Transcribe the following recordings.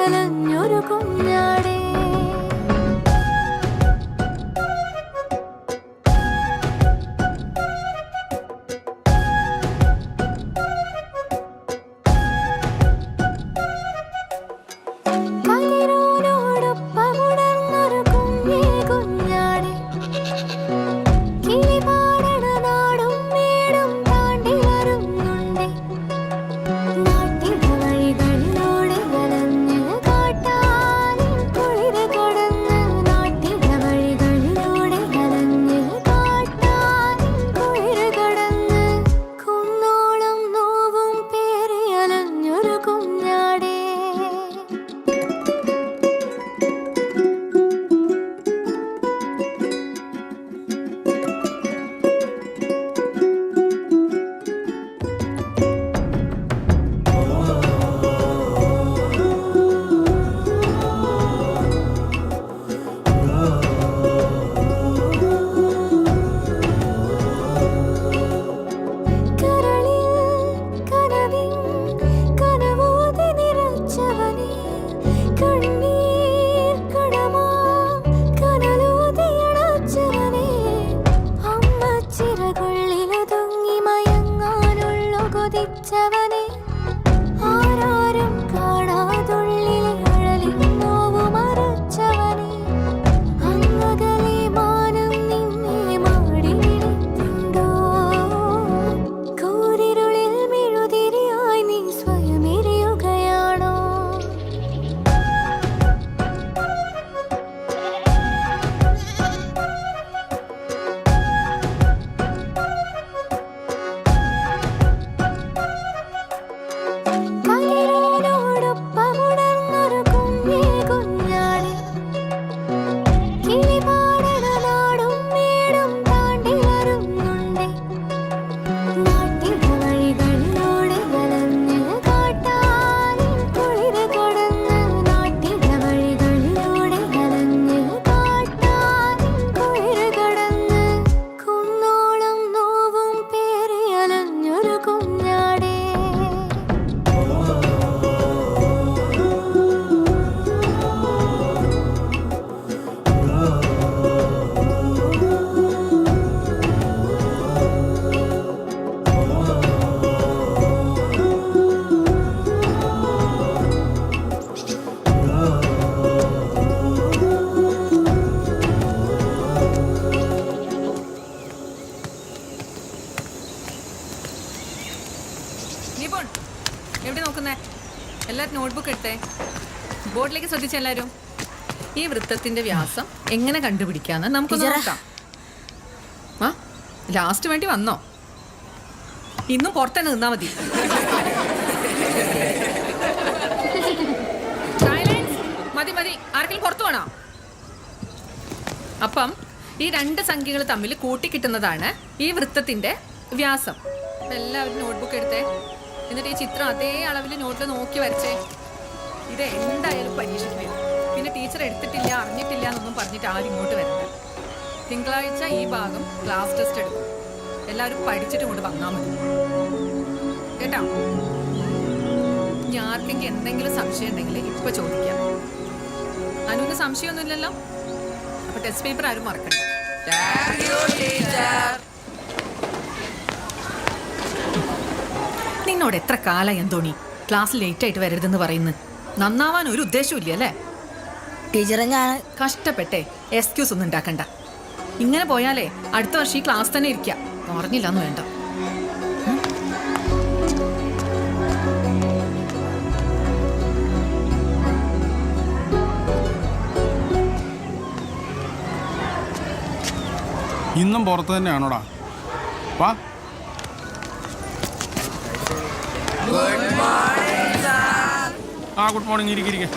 പേറിയലഞ്ഞൊരു കുഞ്ഞാടേ ബോർഡിലേക്ക് ശ്രദ്ധിച്ച എല്ലാവരും ഈ വൃത്തത്തിന്റെ വ്യാസം എങ്ങനെ കണ്ടുപിടിക്കാന്ന് നമുക്ക് നോക്കാം. ആ ലാസ്റ്റ് വേണ്ടി വന്നോ? ഇന്നും പുറത്തന്നെ നിന്നാ മതി. മതി മതി, ആർക്കെങ്കിലും പുറത്തു വേണോ? അപ്പം ഈ രണ്ട് സംഖ്യകൾ തമ്മിൽ കൂട്ടിക്കിട്ടുന്നതാണ് ഈ വൃത്തത്തിന്റെ വ്യാസം. എല്ലാവരും നോട്ട്ബുക്ക് എടുത്തേ, എന്നിട്ട് ഈ ചിത്രം അതേ അളവിൽ നോട്ടിൽ നോക്കി വരച്ചേ. ഇത് എന്തായാലും പരീക്ഷയ്ക്ക് വരും. പിന്നെ ടീച്ചർ എടുത്തിട്ടില്ല അറിഞ്ഞിട്ടില്ല എന്നൊന്നും പറഞ്ഞിട്ട് ആരും ഇങ്ങോട്ട് വരണ്ട. തിങ്കളാഴ്ച ഈ ഭാഗം ക്ലാസ് ടെസ്റ്റ് എടുക്കും. എല്ലാവരും പഠിച്ചിട്ട് ഇങ്ങോട്ട് വന്നാൽ മതി കേട്ടോ. ഇനി ആർക്കെങ്കിലും എന്തെങ്കിലും സംശയം ഉണ്ടെങ്കിൽ ഇപ്പൊ ചോദിക്കാം. അനുവിന് സംശയമൊന്നുമില്ലല്ലോ? അപ്പൊ ടെസ്റ്റ് പേപ്പർ ആരും മറക്കണ്ട. നിന്നോട് എത്ര കാലമായി എന്തോണി ക്ലാസ് ലേറ്റ് ആയിട്ട് വരരുതെന്ന് പറയുന്നത്? നന്നാവാൻ ഒരു ഉദ്ദേശവും ഇല്ല അല്ലേ? ടീച്ചറെ ഞാൻ കഷ്ടപ്പെട്ടെ എക്സ്ക്യൂസ് ഒന്നും ഉണ്ടാക്കണ്ട. ഇങ്ങനെ പോയാലേ അടുത്ത വർഷം ഈ ക്ലാസ് തന്നെ ഇരിക്കാം. പറഞ്ഞില്ലെന്ന് വേണ്ട. ഇന്നും പുറത്ത് തന്നെയാണോടാ? വാ. Good morning. ഇരിക്കെ.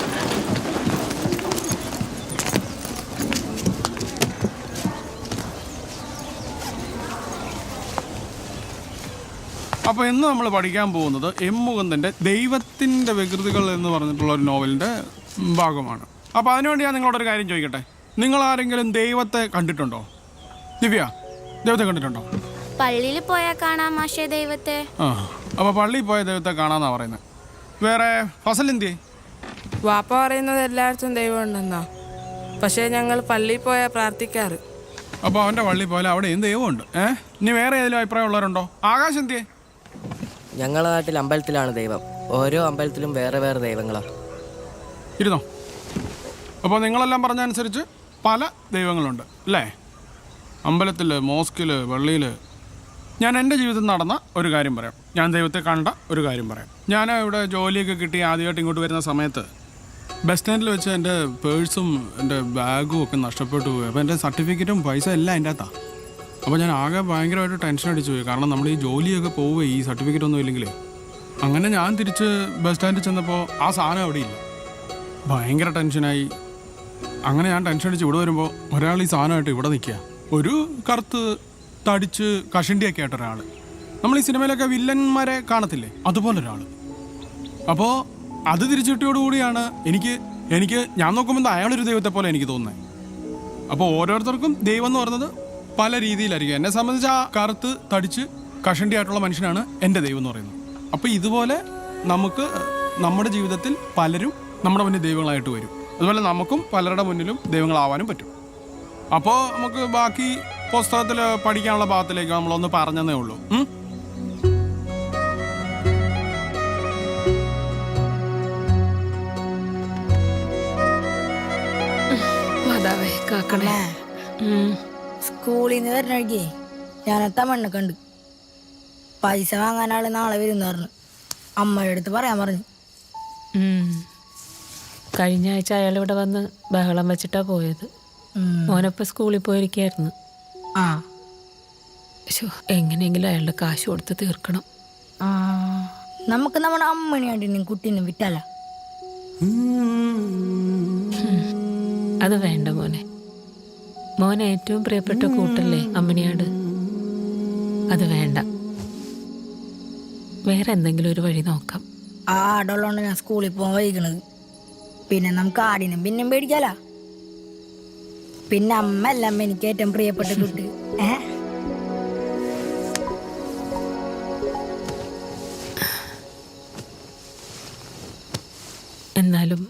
അപ്പോൾ ഇന്ന് നമ്മൾ പഠിക്കാൻ പോകുന്നത് എം മുകുന്ദൻ്റെ ദൈവത്തിൻ്റെ വികൃതികൾ എന്ന് പറഞ്ഞിട്ടുള്ള ഒരു നോവലിൻ്റെ ഭാഗമാണ്. അപ്പോൾ അതിനുവേണ്ടി ഞാൻ നിങ്ങളോടൊരു കാര്യം ചോദിക്കട്ടെ. നിങ്ങൾ ആരെങ്കിലും ദൈവത്തെ കണ്ടിട്ടുണ്ടോ? ദിവ്യ, ദൈവത്തെ കണ്ടിട്ടുണ്ടോ? പള്ളിയിൽ പോയാൽ കാണാം മാഷേ ദൈവത്തെ. അപ്പോൾ പള്ളിയിൽ പോയ ദൈവത്തെ കാണാമെന്നാണ് പറയുന്നത്. വേറെ ഫസൽ എന്തിയേ? വാപ്പ പറയുന്നത് എല്ലായിടത്തും ദൈവം ഉണ്ടെന്നാ. പക്ഷേ ഞങ്ങൾ പള്ളിയിൽ പോയാൽ പ്രാർത്ഥിക്കാറ്. അപ്പോൾ അവൻ്റെ പള്ളി പോലെ അവിടെയും ദൈവമുണ്ട്. ഇനി വേറെ ഏതെങ്കിലും അഭിപ്രായം ഉള്ളവരുണ്ടോ? ആകാശ് എന്തിയേ? ഞങ്ങളുടെ നാട്ടിൽ അമ്പലത്തിലാണ് ദൈവം. ഓരോ അമ്പലത്തിലും വേറെ വേറെ ദൈവങ്ങളാണ്. ഇരുന്നോ. അപ്പോൾ നിങ്ങളെല്ലാം പറഞ്ഞ അനുസരിച്ച് പല ദൈവങ്ങളുണ്ട് അല്ലേ? അമ്പലത്തിൽ, മോസ്കിൽ, പള്ളിയിൽ. ഞാൻ എൻ്റെ ജീവിതത്തിൽ നടന്ന ഒരു കാര്യം പറയാം. ഞാൻ ദൈവത്തെ കണ്ട ഒരു കാര്യം പറയാം. ഞാൻ ഇവിടെ ജോലിയൊക്കെ കിട്ടി ആദ്യമായിട്ട് ഇങ്ങോട്ട് വരുന്ന സമയത്ത് ബസ് സ്റ്റാൻഡിൽ വെച്ച് എൻ്റെ പേഴ്സും എൻ്റെ ബാഗും ഒക്കെ നഷ്ടപ്പെട്ടു പോയി. അപ്പോൾ എൻ്റെ സർട്ടിഫിക്കറ്റും പൈസ എല്ലാം അതിൻ്റെ അകത്താണ്. അപ്പോൾ ഞാൻ ആകെ ഭയങ്കരമായിട്ട് ടെൻഷൻ അടിച്ചു പോയി. കാരണം നമ്മൾ ഈ ജോലിയൊക്കെ പോവുക ഈ സർട്ടിഫിക്കറ്റ് ഒന്നും ഇല്ലെങ്കിൽ. അങ്ങനെ ഞാൻ തിരിച്ച് ബസ് സ്റ്റാൻഡിൽ ചെന്നപ്പോൾ ആ സാധനം അവിടെ ഇല്ല. ഭയങ്കര ടെൻഷനായി. അങ്ങനെ ഞാൻ ടെൻഷൻ അടിച്ച് ഇവിടെ വരുമ്പോൾ ഒരാൾ ഈ സാധനമായിട്ട് ഇവിടെ നിൽക്കുക. ഒരു കറുത്ത് തടിച്ച് കഷണ്ടിയൊക്കെ ആയിട്ട് ഒരാൾ. നമ്മൾ ഈ സിനിമയിലൊക്കെ വില്ലന്മാരെ കാണത്തില്ലേ, അതുപോലെ ഒരാൾ. അപ്പോൾ അത് തിരിച്ചു കിട്ടിയോടുകൂടിയാണ് എനിക്ക് ഞാൻ നോക്കുമ്പോൾ അയാളൊരു ദൈവത്തെ പോലെ എനിക്ക് തോന്നുന്നത്. അപ്പോൾ ഓരോരുത്തർക്കും ദൈവം എന്ന് പറയുന്നത് പല രീതിയിലായിരിക്കും. എന്നെ സംബന്ധിച്ച് ആ കറുത്ത് തടിച്ച് കഷണ്ടിയായിട്ടുള്ള മനുഷ്യനാണ് എൻ്റെ ദൈവം എന്ന് പറയുന്നത്. അപ്പോൾ ഇതുപോലെ നമുക്ക് നമ്മുടെ ജീവിതത്തിൽ പലരും നമ്മുടെ മുന്നിൽ ദൈവങ്ങളായിട്ട് വരും. അതുപോലെ നമുക്കും പലരുടെ മുന്നിലും ദൈവങ്ങളാവാനും പറ്റും. അപ്പോൾ നമുക്ക് ബാക്കി പുസ്തകത്തിൽ പഠിക്കാനുള്ള ഭാഗത്തിലേക്ക് നമ്മളൊന്ന് പറഞ്ഞതേ ഉള്ളൂ. സ്കൂളിൽ നിന്ന് വരുന്ന വഴിക്കേ ഞാനെത്താൻ മണ്ണ കണ്ട് പൈസ വാങ്ങാനാള് നാളെ വരുന്ന പറഞ്ഞു. അമ്മയുടെ അടുത്ത് പറയാൻ പറഞ്ഞു. കഴിഞ്ഞ ആഴ്ച അയാൾ ഇവിടെ വന്ന് ബഹളം വെച്ചിട്ടാ പോയത്. മോനപ്പം സ്കൂളിൽ പോയിരിക്കായിരുന്നു. എങ്ങനെയെങ്കിലും അയാളുടെ കാശ് കൊടുത്ത് തീർക്കണം. നമുക്ക് നമ്മുടെ അമ്മണിയാണ്ടിനും കുട്ടീനും വിറ്റാല. അത് വേണ്ട മോനെ. മോനെ ഏറ്റവും പ്രിയപ്പെട്ട കൂട്ടല്ലേ അമ്മണിയാട്. അത് വേണ്ട. വേറെ എന്തെങ്കിലും ഒരു വഴി നോക്കാം. ആ ആടുള്ളതുകൊണ്ട് ഞാൻ സ്കൂളിൽ പോകാൻ വൈകണത്. പിന്നെ നമുക്ക് ആടിനും പിന്നെയും പേടിക്കാല. പിന്നെ അമ്മ അല്ല എനിക്ക് ഏറ്റവും പ്രിയപ്പെട്ട കുട്ടി. എന്നാലും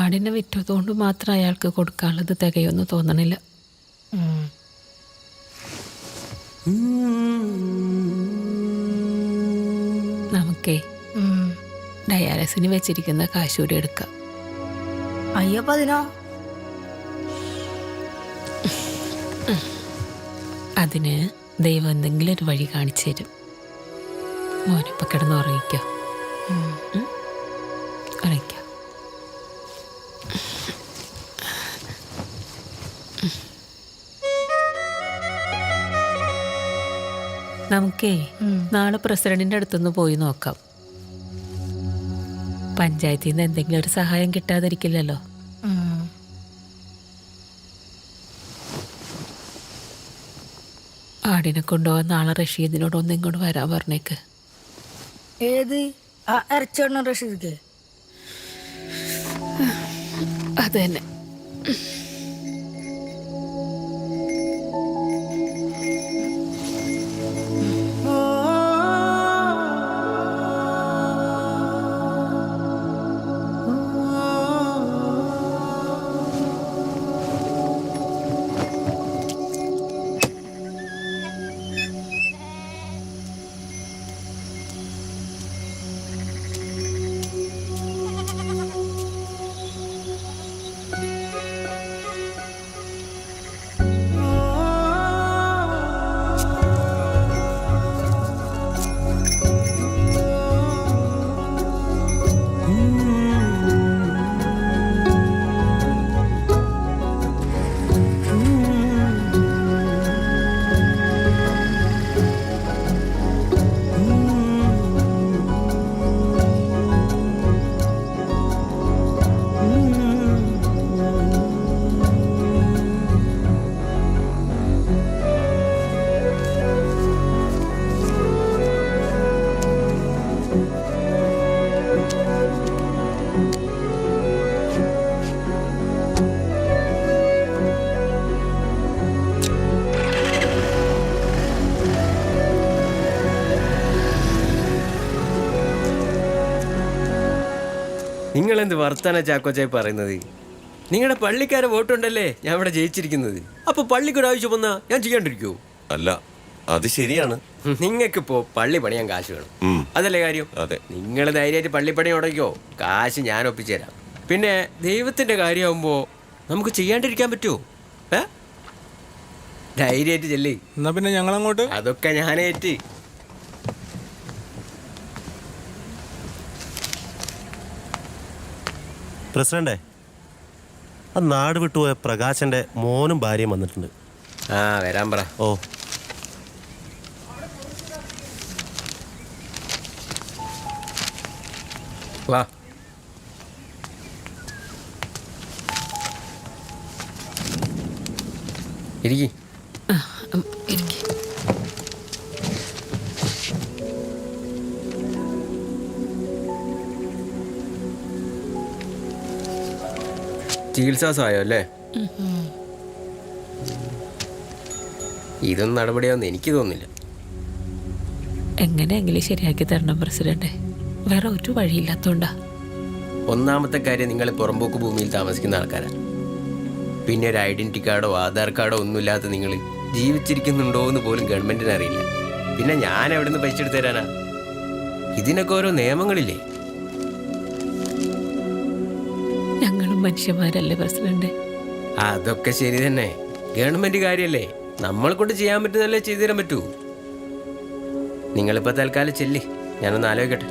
ആടിനെ വിറ്റതുകൊണ്ട് മാത്രം അയാൾക്ക് കൊടുക്കാനുള്ളത് തികയൊന്നും തോന്നണില്ല. നമുക്കേ ഡയാലിസിന് വെച്ചിരിക്കുന്ന കാശൂരി എടുക്കാം. അയ്യപ്പ അതിനോ? അതിന് ദൈവം എന്തെങ്കിലും ഒരു വഴി കാണിച്ചു തരും. മോനിപ്പോൾ കിടന്ന് ഉറങ്ങിക്കോ. ഉറങ്ങിക്കോ. നമുക്കേ നാളെ പ്രസിഡന്റിന്റെ അടുത്തൊന്ന് പോയി നോക്കാം. പഞ്ചായത്തിൽ നിന്ന് എന്തെങ്കിലും ഒരു സഹായം കിട്ടാതിരിക്കില്ലല്ലോ. ആടിനെ കൊണ്ടുപോകാൻ നാളെ റഷീദിനോട് ഒന്ന് ഇങ്ങോട്ട് വരാൻ പറഞ്ഞേക്ക്. ഏത് ഇറച്ചോടണം റഷീദ്? അത് തന്നെ. നിങ്ങളെന്ത് വർത്താന ചാക്കോച്ചായി പറയുന്നത്? നിങ്ങളുടെ പള്ളിക്കാരെ വോട്ടുണ്ടല്ലേ ഞാൻ ഇവിടെ ജയിച്ചിരിക്കുന്നത്. അപ്പൊ പള്ളിക്കൊരു ആവശ്യം വന്നാ ഞാൻ ചെയ്യാണ്ടിരിക്കുവോ? അല്ല, അത് ശരിയാണ്. നിങ്ങൾക്കിപ്പോ പള്ളി പണിയാൻ കാശ് വേണം, അതല്ലേ കാര്യം? അതെ. നിങ്ങൾ ധൈര്യമായിട്ട് പള്ളിപ്പണി തുടങ്ങിക്കോ, കാശ് ഞാൻ ഒപ്പിച്ചുതരാം. പിന്നെ ദൈവത്തിന്റെ കാര്യമാകുമ്പോ നമുക്ക് ചെയ്യാണ്ടിരിക്കാൻ പറ്റുമോ? ധൈര്യമായിട്ട് ചെല്ലി. എന്നാ പിന്നെ ഞങ്ങളങ്ങോട്ട്. അതൊക്കെ ഞാനേറ്റ്. പ്രസിഡന്റെ, ആ നാട് വിട്ടുപോയ പ്രകാശന്റെ മോനും ഭാര്യയും വന്നിട്ടുണ്ട്. ആ വരാൻ പറ. ഓ, വാ. ഇരിക്കി. ചികിത്സാസഹായോ അല്ലേ? ഇതൊന്നും നടപടിയാവുന്ന എനിക്ക് തോന്നുന്നില്ല. എങ്ങനെയെങ്കിലും ശരിയാക്കി തരണം പ്രസിഡന്റ്. വേറെ ഒരു വഴിയില്ലാത്തോണ്ടാ. ഒന്നാമത്തെ കാര്യം, നിങ്ങൾ പുറമ്പോക്ക് ഭൂമിയിൽ താമസിക്കുന്ന ആൾക്കാരാണ്. പിന്നെ ഒരു ഐഡന്റിറ്റി കാർഡോ ആധാർ കാർഡോ ഒന്നുമില്ലാത്ത നിങ്ങൾ ജീവിച്ചിരിക്കുന്നുണ്ടോ എന്ന് പോലും ഗവൺമെന്റിന് അറിയില്ല. പിന്നെ ഞാൻ എവിടെ നിന്ന് പൈസ എടുത്തു തരാനാ? ഇതിനൊക്കെ ഓരോ നിയമങ്ങളില്ലേ? ഞങ്ങളും മനുഷ്യന്മാരല്ലേ പ്രസിഡന്റ്? അതൊക്കെ ശരി തന്നെ, ഗവൺമെന്റ് കാര്യല്ലേ, നമ്മളെ കൊണ്ട് ചെയ്യാൻ പറ്റുന്നല്ലേ ചെയ്തു തരാൻ പറ്റൂ. നിങ്ങളിപ്പോ തൽക്കാലം ചെല്ലി, ഞാനൊന്ന് ആലോചിക്കട്ടെ.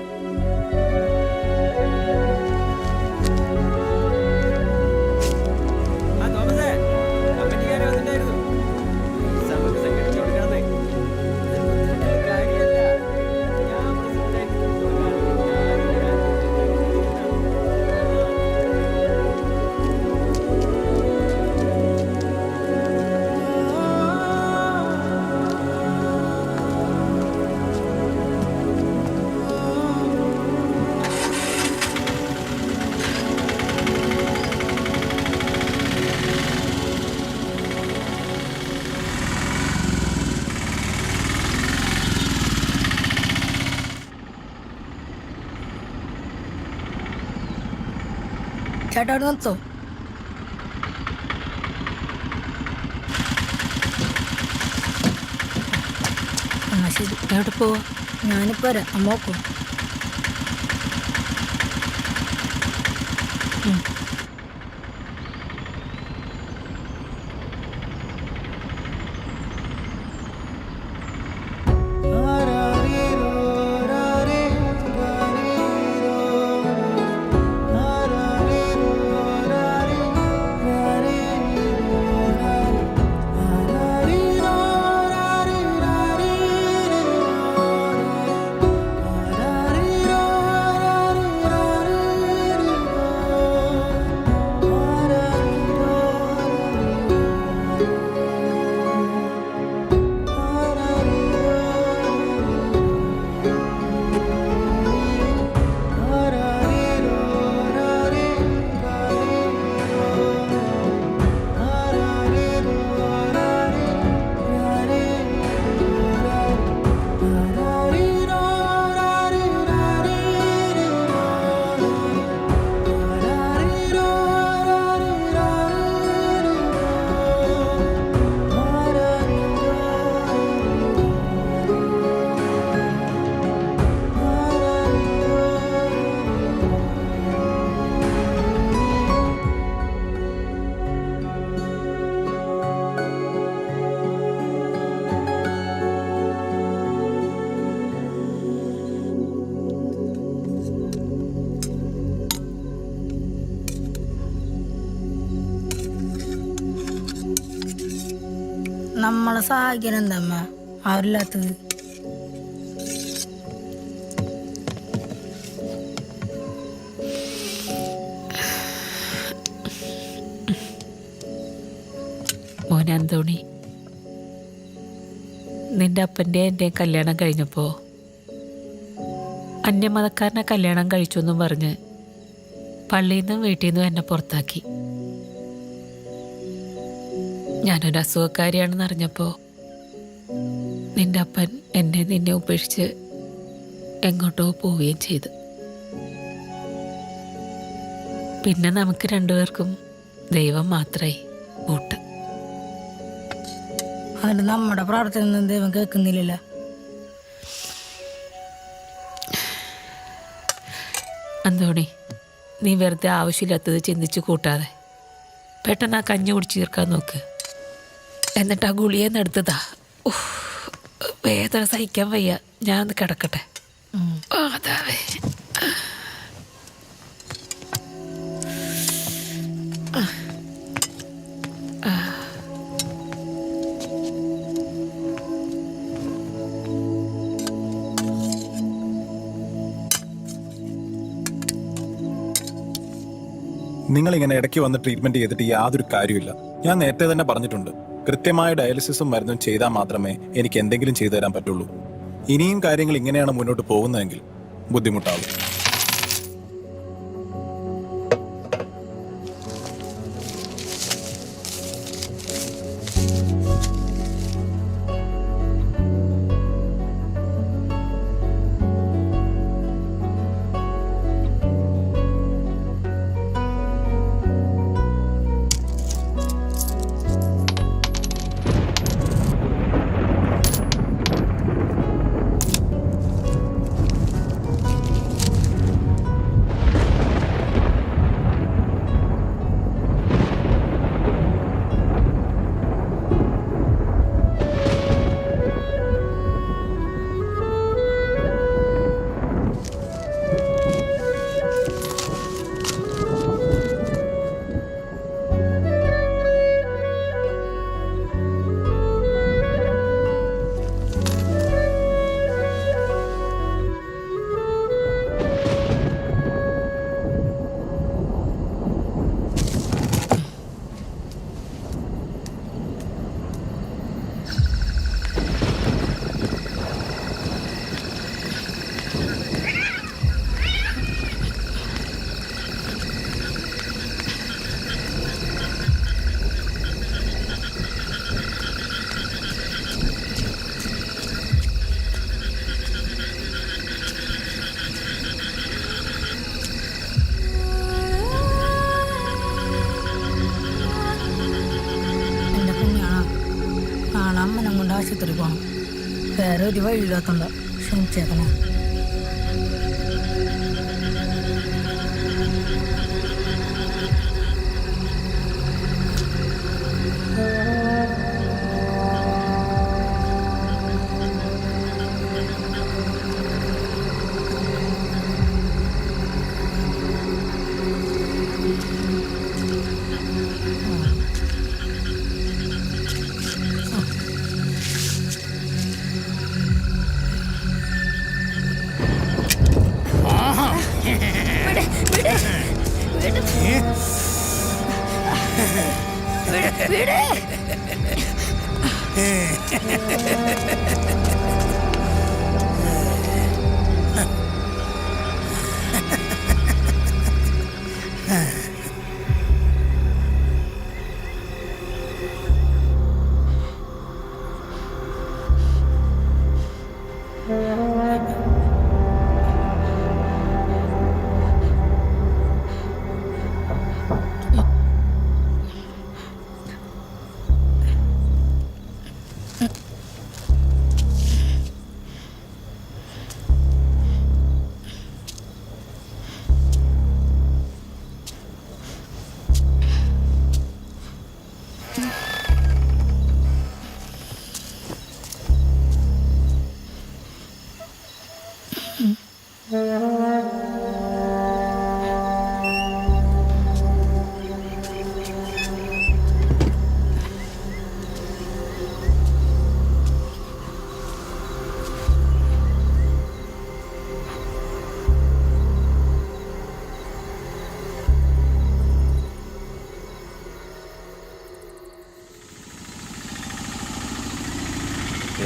ചേട്ടാ അവിടെ നിർത്തോ? എന്നാ ശരി. എവിടെ പോവാ? ഞാനിപ്പോ വരാം. അമ്മ നോക്കൂ. നമ്മളെ സഹായിക്കാൻ എന്താ അമ്മ ആരില്ലാത്തത്? മോനെ അന്തോണി, നിന്റെ അപ്പൻ്റെ എൻ്റെ കല്യാണം കഴിഞ്ഞപ്പോൾ അന്യമതക്കാരനെ കല്യാണം കഴിച്ചു എന്നും പറഞ്ഞ് പള്ളിയിൽ നിന്നും വീട്ടിൽ നിന്നും എന്നെ പുറത്താക്കി. ഞാനൊരു അസുഖക്കാരിയാണെന്ന് അറിഞ്ഞപ്പോൾ നിന്റെ അപ്പൻ എന്നെ നിന്നെ ഉപേക്ഷിച്ച് എങ്ങോട്ടോ പോവുകയും ചെയ്തു. പിന്നെ നമുക്ക് രണ്ടുപേർക്കും ദൈവം മാത്രമേ കൂട്ട്. എന്നിട്ട് നമ്മുടെ പ്രാർത്ഥന ദൈവം കേൾക്കുന്നില്ലല്ലോ. അന്തോണി, നീ വെറുതെ ആവശ്യമില്ലാത്തത് ചിന്തിച്ച് കൂട്ടാതെ പെട്ടെന്ന് ആ കഞ്ഞി കുടിച്ച് തീർക്കാൻ നോക്ക്. എന്നിട്ട് ആ ഗുളിയെന്ന് എടുത്തതാ. വേദന സഹിക്കാൻ വയ്യ, ഞാൻ ഒന്ന് കിടക്കട്ടെ. അതാവേ നിങ്ങളിങ്ങനെ ഇടയ്ക്ക് വന്ന് ട്രീറ്റ്മെന്റ് ചെയ്തിട്ട് യാതൊരു കാര്യമില്ല. ഞാൻ നേരത്തെ തന്നെ പറഞ്ഞിട്ടുണ്ട്, കൃത്യമായ ഡയാലിസിസും മരുന്നും ചെയ്താൽ മാത്രമേ എനിക്ക് എന്തെങ്കിലും ചെയ്തു തരാൻ പറ്റുള്ളൂ. ഇനിയും കാര്യങ്ങൾ ഇങ്ങനെയാണ് മുന്നോട്ട് പോകുന്നതെങ്കിൽ ബുദ്ധിമുട്ടാവും. അമ്മനം കൊണ്ട് ആശുപത്രി പോകണം. വേറെ ഒരു വഴിയില്ലാത്തോണ്ട ക്ഷമിച്ചേക്കണേ.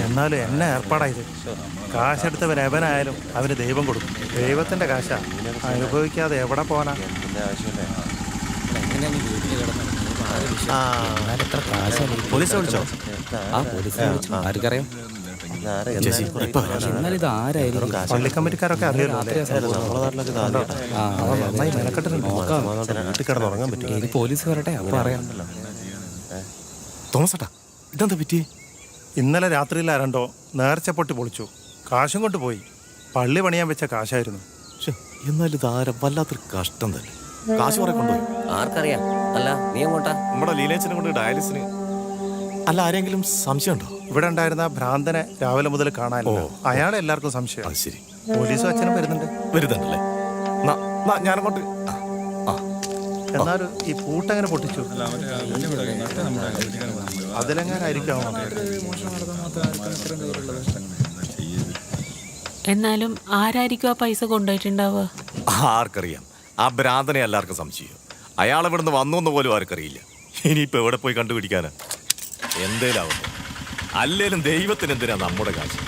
എന്നാലും എന്നെ ഏർപ്പാടായത്. കാശെടുത്തവൻ എവനായാലും അവന് ദൈവം കൊടുക്കും. ദൈവത്തിന്റെ കാശ അനുഭവിക്കാതെ എവിടെ പോനാ? പോലീസ് വിളിച്ചോ? ആർക്കറിയാം? പള്ളി കമ്മിറ്റിക്കാരൊക്കെ അറിയാലോ നന്നായി മെനക്കെട്ടിട്ടുണ്ട്. പോലീസ് വരട്ടെ അപ്പൊ അറിയാം. തോമസേട്ടാ ഇതെന്താ പറ്റിയേ? ഇന്നലെ രാത്രിയിൽ ആരണ്ടോ നേർച്ച പൊട്ടി പൊളിച്ചു. കാശും കൊണ്ട് പോയി. പള്ളി പണിയാൻ വെച്ച കാശായിരുന്നു. എന്നാലും ഇതാരം വല്ലാത്തൊരു കഷ്ടം തന്നെ. കാശ് കുറെ കൊണ്ടുപോയി. ആർക്കറിയാം. അല്ല നീ എങ്ങോട്ടാ? നമ്മുടെ ലീലേച്ചനെ കൊണ്ട് ഡയാലിസിന്. അല്ല ആരെങ്കിലും സംശയമുണ്ടോ? ഇവിടെ ഉണ്ടായിരുന്ന ഭ്രാന്തനെ രാവിലെ മുതൽ കാണാനില്ല. അയാളെ എല്ലാവർക്കും സംശയം. അത് ശരി. പോലീസും അച്ഛനും വരുന്നുണ്ട്. വരുന്നുണ്ടല്ലേ? ഞാനങ്ങോട്ട്. എന്നാലും ഈ പൂട്ടങ്ങനെ പൊട്ടിച്ചു. അതിലെങ്ങാനായിരിക്കും. എന്നാലും ആരായിരിക്കും ആ പൈസ കൊണ്ടുപോയിട്ടുണ്ടാവുക? ആർക്കറിയാം. ആ ഭ്രാന്തനെ എല്ലാവർക്കും സംശയം. അയാൾ ഇവിടുന്ന് വന്നു എന്ന് പോലും ആർക്കറിയില്ല. ഇനിയിപ്പോ എവിടെ പോയി കണ്ടുപിടിക്കാനാ? എന്തേലാവുന്നു. അല്ലേലും ദൈവത്തിന് എന്തിനാ നമ്മുടെ കാശ്?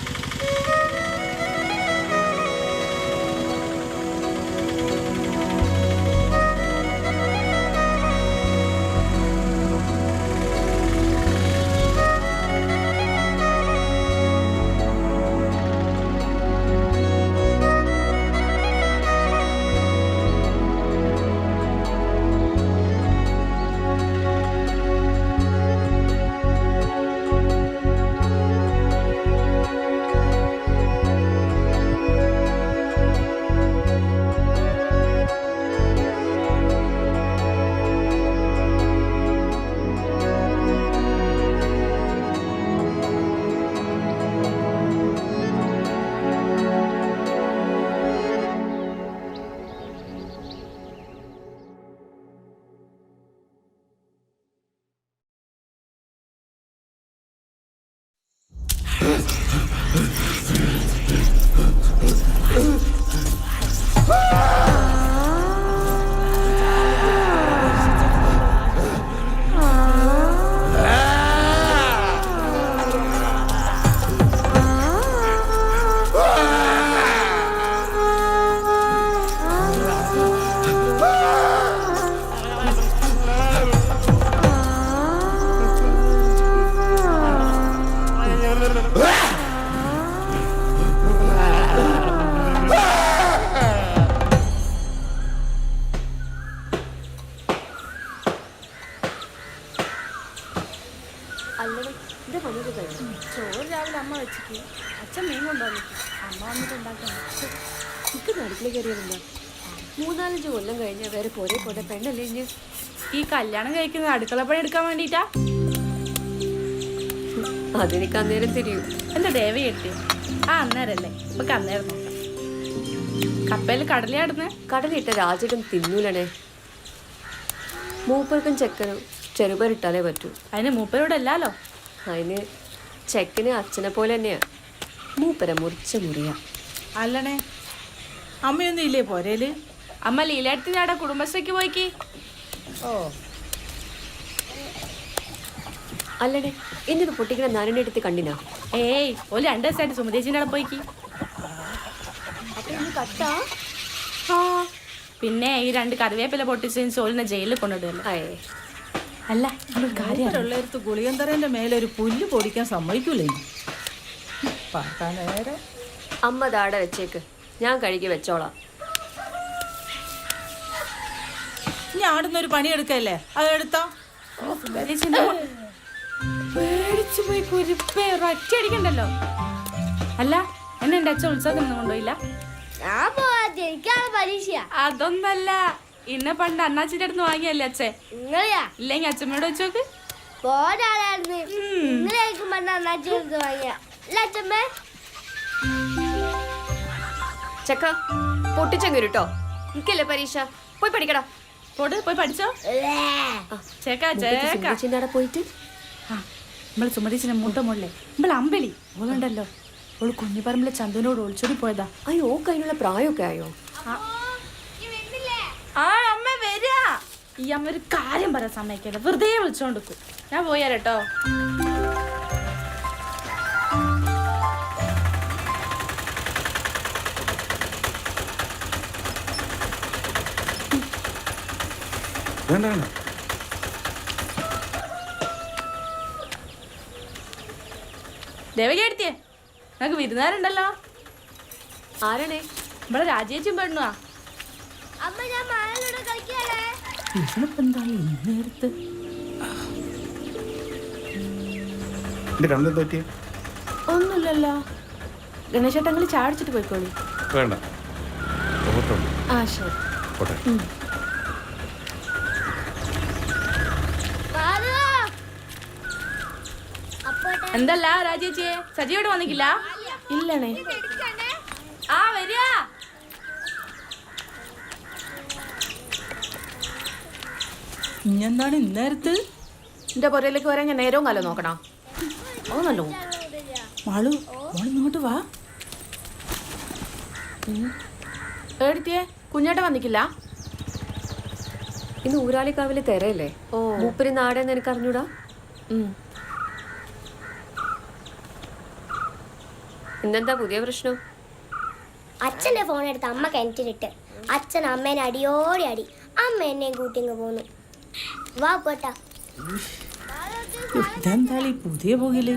ചോറ് രാവിലെ അമ്മ വെച്ചിട്ട് അച്ഛൻ മീൻ കൊണ്ടുവന്നു. അമ്മ വന്നിട്ട് ഉണ്ടാക്കാൻ എനിക്ക് അടുക്കള കയറിയതില്ല. 3-4 കൊല്ലം കഴിഞ്ഞ വേറെ പോരെ പോട്ടെ പെണ്ണല്ലേ ഇഞ്ഞ് ഈ കല്യാണം കഴിക്കുന്നത് അടുക്കള പണി എടുക്കാൻ വേണ്ടിട്ടാ? അതെനിക്ക് അന്നേരം തിരിയും. എന്താ ദേവി കെട്ടി? അന്നേരല്ലേ? നമുക്ക് അന്നേരം നോക്കാം. കപ്പയിൽ കടലയാടുന്നേ? കടലിട്ട രാജകം തിന്നൂലണേ. മൂപ്പർക്കും ചെക്കനും ചെറുപരിട്ടാലേ പറ്റൂ. അതിന് മൂപ്പരോടല്ലോ. അതിന് ചെക്കന് അച്ഛനെ പോലെ തന്നെയാ. മൂപ്പര മുറിച്ച മുറിയാ. അല്ലണേ അമ്മയൊന്നും ഇല്ലേ പോരേല്? അമ്മ ലീലാടത്തിനാടാ കുടുംബശ്രീക്ക് പോയിക്ക്. ഓ അല്ലടേ എന്നിട്ട് പൊട്ടിക്കണ നാരൻ്റെ അടുത്ത് കണ്ടിനാ? ഏയ് ഒരു 2 ദിവസമായിട്ട് സുമതേച്ചിൻ്റെ അവിടെ പോയിക്ക്. കട്ടാ? ആ പിന്നെ ഈ 2 കറിവേപ്പില പൊട്ടിച്ചതിന് സോളിനെ ജയിലിൽ കൊണ്ടിടുമല്ലോ. അല്ല കാര്യമുള്ളടുത്ത് ഗുളികന്തറേന്റെ മേലെ ഒരു പുല്ല് പൊടിക്കാൻ സമ്മതിക്കൂലേ? അമ്മ താടെ വെച്ചേക്ക്, ഞാൻ കഴുകി വെച്ചോളാം. ഞാൻ ആടുന്നൊരു പണിയെടുക്കല്ലേ, അതെടുത്തോ. പേടിച്ചു പോയി കുരിപ്പേ ഒറ്റയടിക്കണ്ടല്ലോ. അല്ല എന്നെ എന്റെ അച്ഛൻ ഉത്സവത്തിനൊന്നും കൊണ്ടുപോയില്ല? അതൊന്നല്ല, ഇന്നെ പണ്ട് അണ്ണാച്ചിന്റെ അടുത്ത് വാങ്ങിയല്ലേ അച്ഛൻ. ഇല്ലെങ്കിൽ അച്ഛമ്മയോട് വെച്ചോക്ക്. ചക്ക പൊട്ടിച്ചെങ്കിട്ടോ, എനിക്കല്ലേ പരീക്ഷ. പോയി പഠിക്കടാ. പോയി പഠിച്ചോ. ചേക്കാടെ പോയിട്ട് നമ്മള് സുമതീച്ചിന്റെ മൂത്ത മോളിലെ നമ്മളെ അമ്പലി ഓളുണ്ടല്ലോ, ഓള് കുഞ്ഞിപ്പറമ്പിലെ ചന്തുവിനോട് ഒളിച്ചോടി പോയതാ. അയ്യോ അതിനുള്ള പ്രായമൊക്കെ ആയോ? ആ അമ്മ വരാ. ഈ അമ്മ ഒരു കാര്യം പറയാൻ സമ്മതിക്കല്ല, വെറുതെ വിളിച്ചോണ്ടിരിക്കും. ഞാൻ പോയാലോ. ദേവകി എടുത്തിയേ ഞങ്ങൾക്ക് വിരുന്നുകാരുണ്ടല്ലോ. ആരാണേ? ഇവിടെ രാജേച്ചും പെണ്ണുവാ. അമ്മ ഞാൻ മഴയിലൂടെ കളിക്കാല്ലേ? ഇവളിപ്പോ എന്താ ഈ നേരത്ത്? ഒന്നുമില്ലല്ലോ. ഗണേശേട്ടങ്ങൾ ചാടിച്ചിട്ട് പോയിക്കോളി. വേണ്ട. ആ ശരി. എന്തല്ല രാജേച്ചിയെ സജിയോട് വന്നിക്കില്ല? ഇല്ലണേ. ആ വരിക. ഇഞ്ഞെന്താണ് ഇന്നേരത്ത്? എന്റെ പുരയിലേക്ക് വരാൻ ഞാൻ നേരവും കാലം നോക്കണം. ഓ നല്ലോ മാളു ഇങ്ങോട്ട് വാ. ഏടിത്തിയെ കുഞ്ഞേട്ട വന്നിക്കില്ല? ഇന്ന് ഊരാളിക്കാവിലെ തെരയല്ലേ? ഓ മൂപ്പര് നാടേന്ന് എനിക്ക് അറിഞ്ഞൂടാ. ഇന്നെന്താ പുതിയ പ്രശ്നം? അച്ഛന്റെ ഫോൺ എടുത്ത് അമ്മ കിണറ്റിലിട്ട് അച്ഛൻ അമ്മേനെ അടിയോടി അടി. അമ്മ എന്നെയും കൂട്ടിങ്ങ് പോന്നു. വാ പോട്ടാ. ഇതെന്താളീ പുതിയ പോകില്?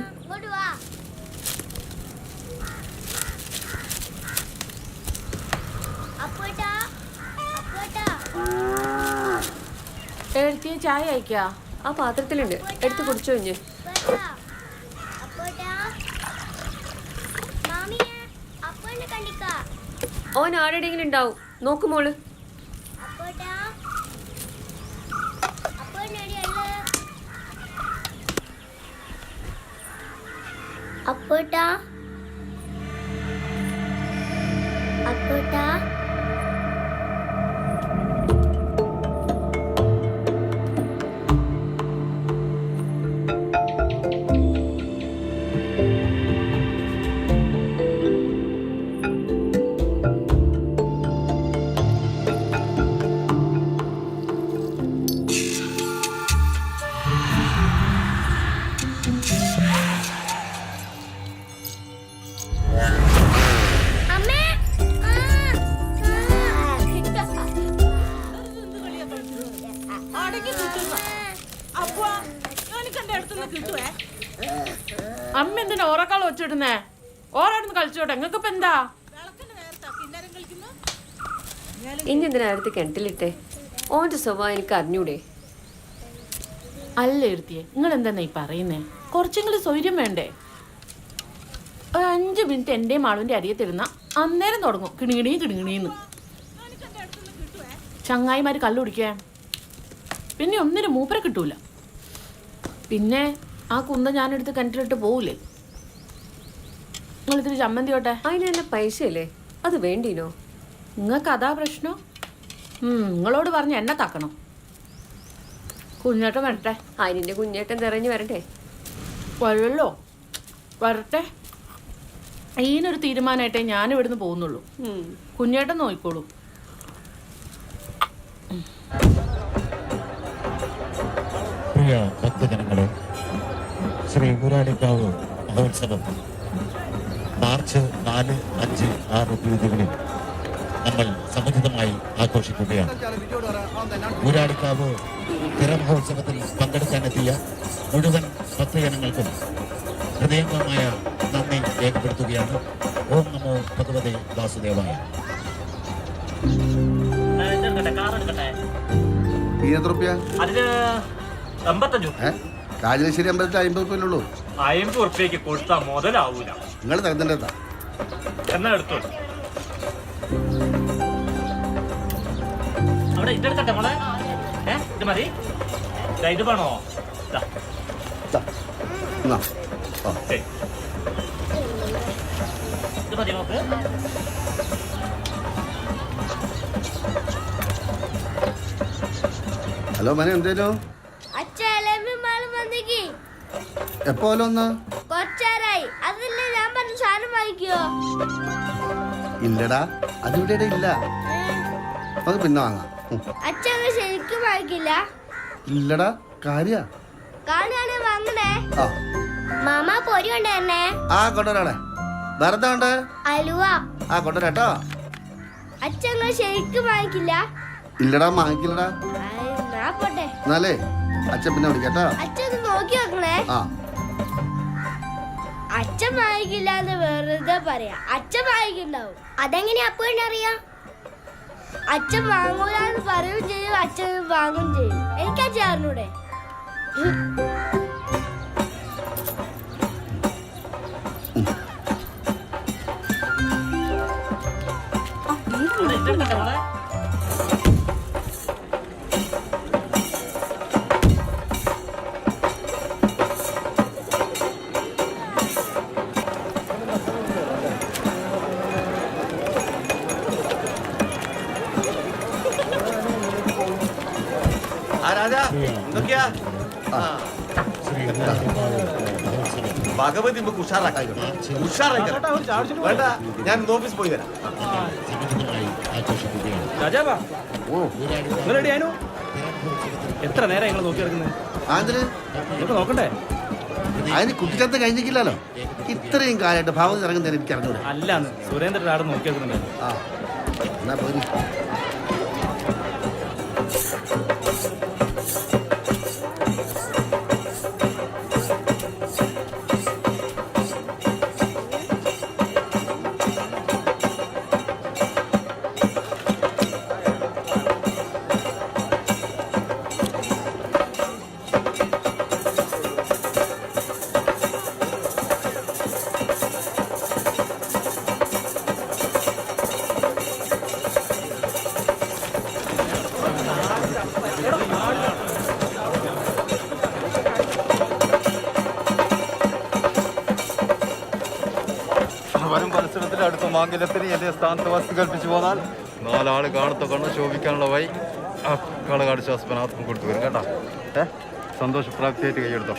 ഏടിത്തിയെ ചായ അയക്കാ? ആ പാത്രത്തിലുണ്ട്, എടുത്ത് കുടിച്ചോ. ഇഞ്ഞ് ഓൻ ആരുടെയെങ്കിലും ഉണ്ടാവും, നോക്കുമോള്. അപ്പോട്ടാ അപ്പോട്ടാ അമ്മ എന്തിനാ ഓറക്കാൾ വെച്ചിടുന്നേ? ഓരോടുന്ന് കളിച്ചോട്ടെ. നിങ്ങൾക്കിപ്പോ എന്താ? ഇനി എന്തിനാ അടുത്ത് കിണറ്റിലിട്ടെ? ഓന്റെ സ്വഭാവം എനിക്ക് അറിഞ്ഞൂടെ? അല്ല എടുത്തിയെ, നിങ്ങൾ എന്താ ഈ പറയുന്നേ? കുറച്ചെങ്കിലും സ്വൈര്യം വേണ്ടേ? ഒരു 5 മിനിറ്റ് എൻ്റെ മാളുവിൻ്റെ അരിയത്തിരുന്ന അന്നേരം തുടങ്ങും കിണികിണീന്ന്. ചങ്ങായിമാര് കള്ളു കുടിക്കാൻ. പിന്നെ ഒന്നിനും മൂപ്പരെ കിട്ടൂല. പിന്നെ ആ കുന്ത ഞാനെടുത്ത് കിണറ്റിലിട്ട് പോവില്ലേ? നിങ്ങളിത്തിരി ചമ്മന്തി ഓട്ടെ. അതിന് തന്നെ പൈസയല്ലേ, അത് വേണ്ടീനോ? നിങ്ങൾക്ക് അതാ പ്രശ്നം. നിങ്ങളോട് പറഞ്ഞ് എന്നെ തക്കണം. കുഞ്ഞേട്ടൻ വരട്ടെ. അതിൻ്റെ കുഞ്ഞേട്ടൻ തിരഞ്ഞു വരട്ടെ. വരല്ലോ, വരട്ടെ. ഇതിനൊരു തീരുമാനമായിട്ടേ ഞാൻ ഇവിടുന്ന് പോകുന്നുള്ളൂ. കുഞ്ഞേട്ടൻ നോക്കിക്കോളൂ. പ്രിയ ഭക്തജനങ്ങളെ, ശ്രീ ഊരാളിക്കാവ് മഹോത്സവം മാർച്ച് 4, 5, 6 തീയതികളിൽ നമ്മൾ സമുചിതമായി ആഘോഷിക്കുകയാണ്. ഊരാളിക്കാവ് തിരമഹോത്സവത്തിൽ പങ്കെടുക്കാനെത്തിയ മുഴുവൻ ഭക്തജനങ്ങൾക്കും ഹൃദയംഗമായ നന്ദി രേഖപ്പെടുത്തുകയാണ്. ഓം നമോ ഭഗവതേ വാസുദേവായ. രാജനശ്ശേരി അമ്പലത്തിൽ 50 ഉറുപ്പിയുള്ളൂ. 50 ഉറുപ്പ്യക്ക് കൊടുത്താ മുതലാവൂല. നിങ്ങൾ തരുന്നുണ്ടാ എന്നാ എടുത്തോളൂ. അവിടെ ഇതെടുക്കട്ടെ മോളെ. ഇത് മതി. ഇത് വേണോ? ഇത് മതി നോക്ക്. ഹലോ മനെ, എന്തേലോ? എപ്പോലും ഒന്ന് കൊച്ചാരായി അതല്ലേ ഞാൻ പറഞ്ഞ സാധനം വാങ്ങിക്കോ? ഇല്ലടാ, അതിവിടെ ഇല്ല. അത് പിന്നെ വാങ്ങാം. അച്ഛൻ ശരിക്കും വാങ്ങിക്കില്ല? ഇല്ലടാ, കാര്യ കാണുകയാണെ വാങ്ങണേ. ആ മാമ പൊരി കൊണ്ടുവരണേ. ആ കൊണ്ടുവരാളെ. വെറുതെ ഉണ്ട് അലുവ. ആ കൊണ്ടുവരാട്ടോ. അച്ഛൻ ശരിക്കും വാങ്ങിക്കില്ല? ഇല്ലടാ, വാങ്ങിക്കില്ലടാ. പോട്ടെ. എന്നാലേ അച്ഛൻ പിന്നെ വിളിക്കാട്ടോ. അച്ഛൻ നോക്കി നോക്കണേ. ആ അച്ഛൻ വാങ്ങിക്കില്ല എന്ന് വെറുതെ പറയാ. അച്ഛൻ വാങ്ങിക്കുണ്ടാവും. അതെങ്ങനെയാ അപ്പൂന് അറിയാം? അച്ഛൻ വാങ്ങൂലെന്ന് പറയുകയും ചെയ്യും, അച്ഛൻ വാങ്ങും ചെയ്യും. എനിക്കാ ചേർന്നൂടെ? എന്തൊക്കെയാ ഭഗവതി നമുക്ക് ഉഷാറാക്കാം. വേണ്ട, ഞാൻ ഓഫീസ് പോയി വരാം. രാജാവാ എത്ര നേരം നിങ്ങൾ നോക്കി കിടക്കുന്നത്? നമുക്ക് നോക്കണ്ടേ? അതിന് കുട്ടിച്ചത്ത് കഴിഞ്ഞിട്ടില്ലല്ലോ. ഇത്രയും കാലമായിട്ട് ഭാവം ഇറങ്ങുന്നതിന് എനിക്ക് അറിഞ്ഞൂടെ? അല്ലാന്ന് സുരേന്ദ്രൻ ആടെ നോക്കി കിടക്കുന്നുണ്ടായിരുന്നു. ആ എന്നാ പോയി. വരും മത്സരത്തിൽ അടുത്ത മാംഗല്യത്തിന് എന്റെ സ്ഥാനത്ത് വസ്തു കൽപ്പിച്ചു പോന്നാൽ 4 ആള് കാണത്ത കണ്ണ് ശോഭിക്കാനുള്ള വഴി കളകാട് ശ്വാസപനാഥം കൊടുത്തു വരും കേട്ടോ. സന്തോഷപ്രാപ്തിയായിട്ട് കൈയെടുത്തോ.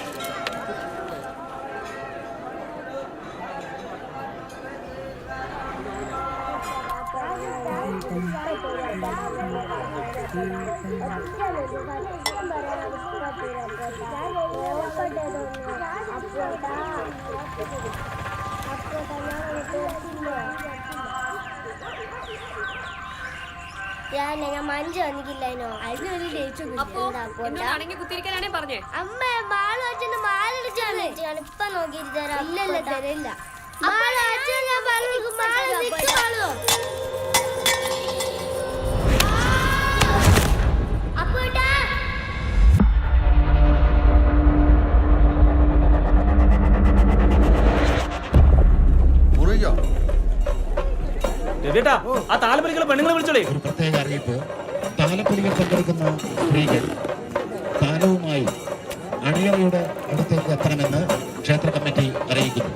ഞാൻ മഞ്ച് വന്നിക്കില്ലോ. അതിനൊരു ഡേറ്റ് കുത്തിരിക്കാനാണേ പറഞ്ഞേ. അമ്മ മാളു അച്ഛന് മാലടിച്ചാണ് ഇപ്പൊ നോക്കിയിട്ട് തരാം. ഇല്ലല്ല തരില്ല. മാളു അച്ഛൻ ഞാൻ പറഞ്ഞു മാളു നിൽക്കുമാളോ. അപ്പൂട്ടാ ആ താലപ്പൊലികളെ പെണ്ണുങ്ങളെ വിളിച്ചോളേ. ഒരു പ്രത്യേക അറിയിപ്പ്. താലപ്പൊലിയിൽ പങ്കെടുക്കുന്ന സ്ത്രീകൾ താലവുമായി അണിയറയുടെ അടുത്തേക്ക് എത്തണമെന്ന് ക്ഷേത്ര കമ്മിറ്റി അറിയിക്കുന്നു.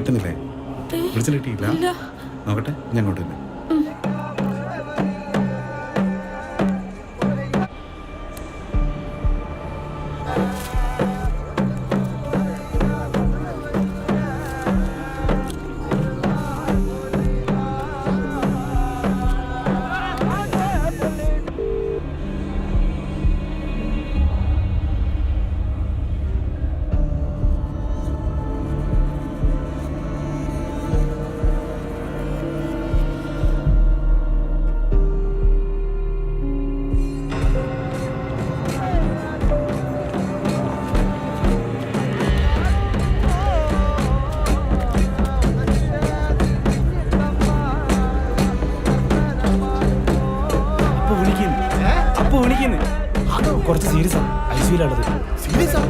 കിട്ടുന്നില്ലേ? വിളിച്ചിട്ട് കിട്ടിയില്ല? നോക്കട്ടെ, ഞാൻ അങ്ങോട്ട് തന്നെ. കുറച്ച് സീരിയസ് ആണ്, ഐസിയുള്ളത്. സീരിയസാ?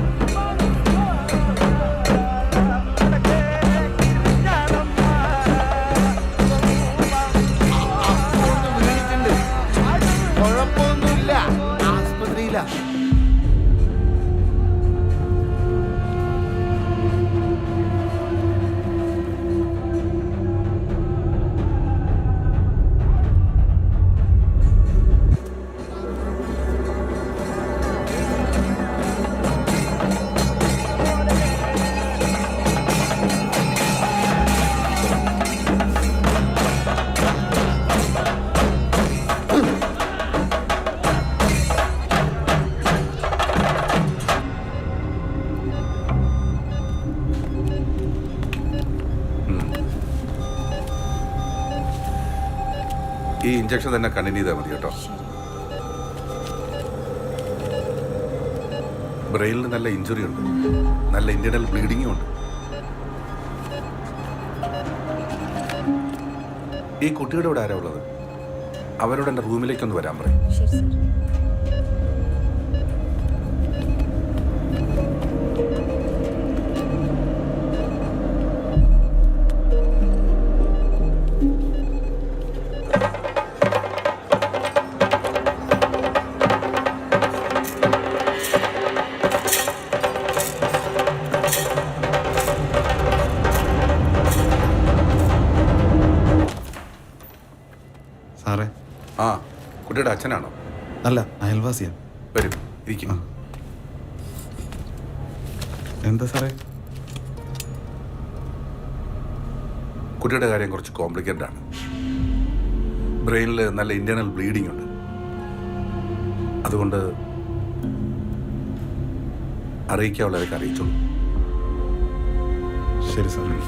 കുഴപ്പമൊന്നുമില്ല, ആസ്പത്രിയില. ഈ ഇഞ്ചക്ഷൻ തന്നെ കണ്ടിന്യൂ ചെയ്താൽ മതി കേട്ടോ. ബ്രെയിനിൽ നല്ല ഇഞ്ചുറി ഉണ്ട്, നല്ല ഇന്റേണൽ ബ്ലീഡിങ്ങും ഉണ്ട്. ഈ കുട്ടിയുടെ ഇവിടെ ആരാ ഉള്ളത്? അവരോട് എൻ്റെ റൂമിലേക്കൊന്ന് വരാൻ പറയും. സാറേ. ആ, കുട്ടിയുടെ അച്ഛനാണോ? അല്ല, അയൽവാസിയാണ്. വരും, ഇരിക്കും. എന്താ സാറേ? കുട്ടിയുടെ കാര്യം കുറച്ച് കോംപ്ലിക്കേറ്റഡ് ആണ്. ബ്രെയിനിൽ നല്ല ഇന്റേണൽ ബ്ലീഡിംഗ് ഉണ്ട്. അതുകൊണ്ട് അറിയിക്കാനുള്ളവരൊക്കെ അറിയിച്ചോളൂ. ശരി സാറേ.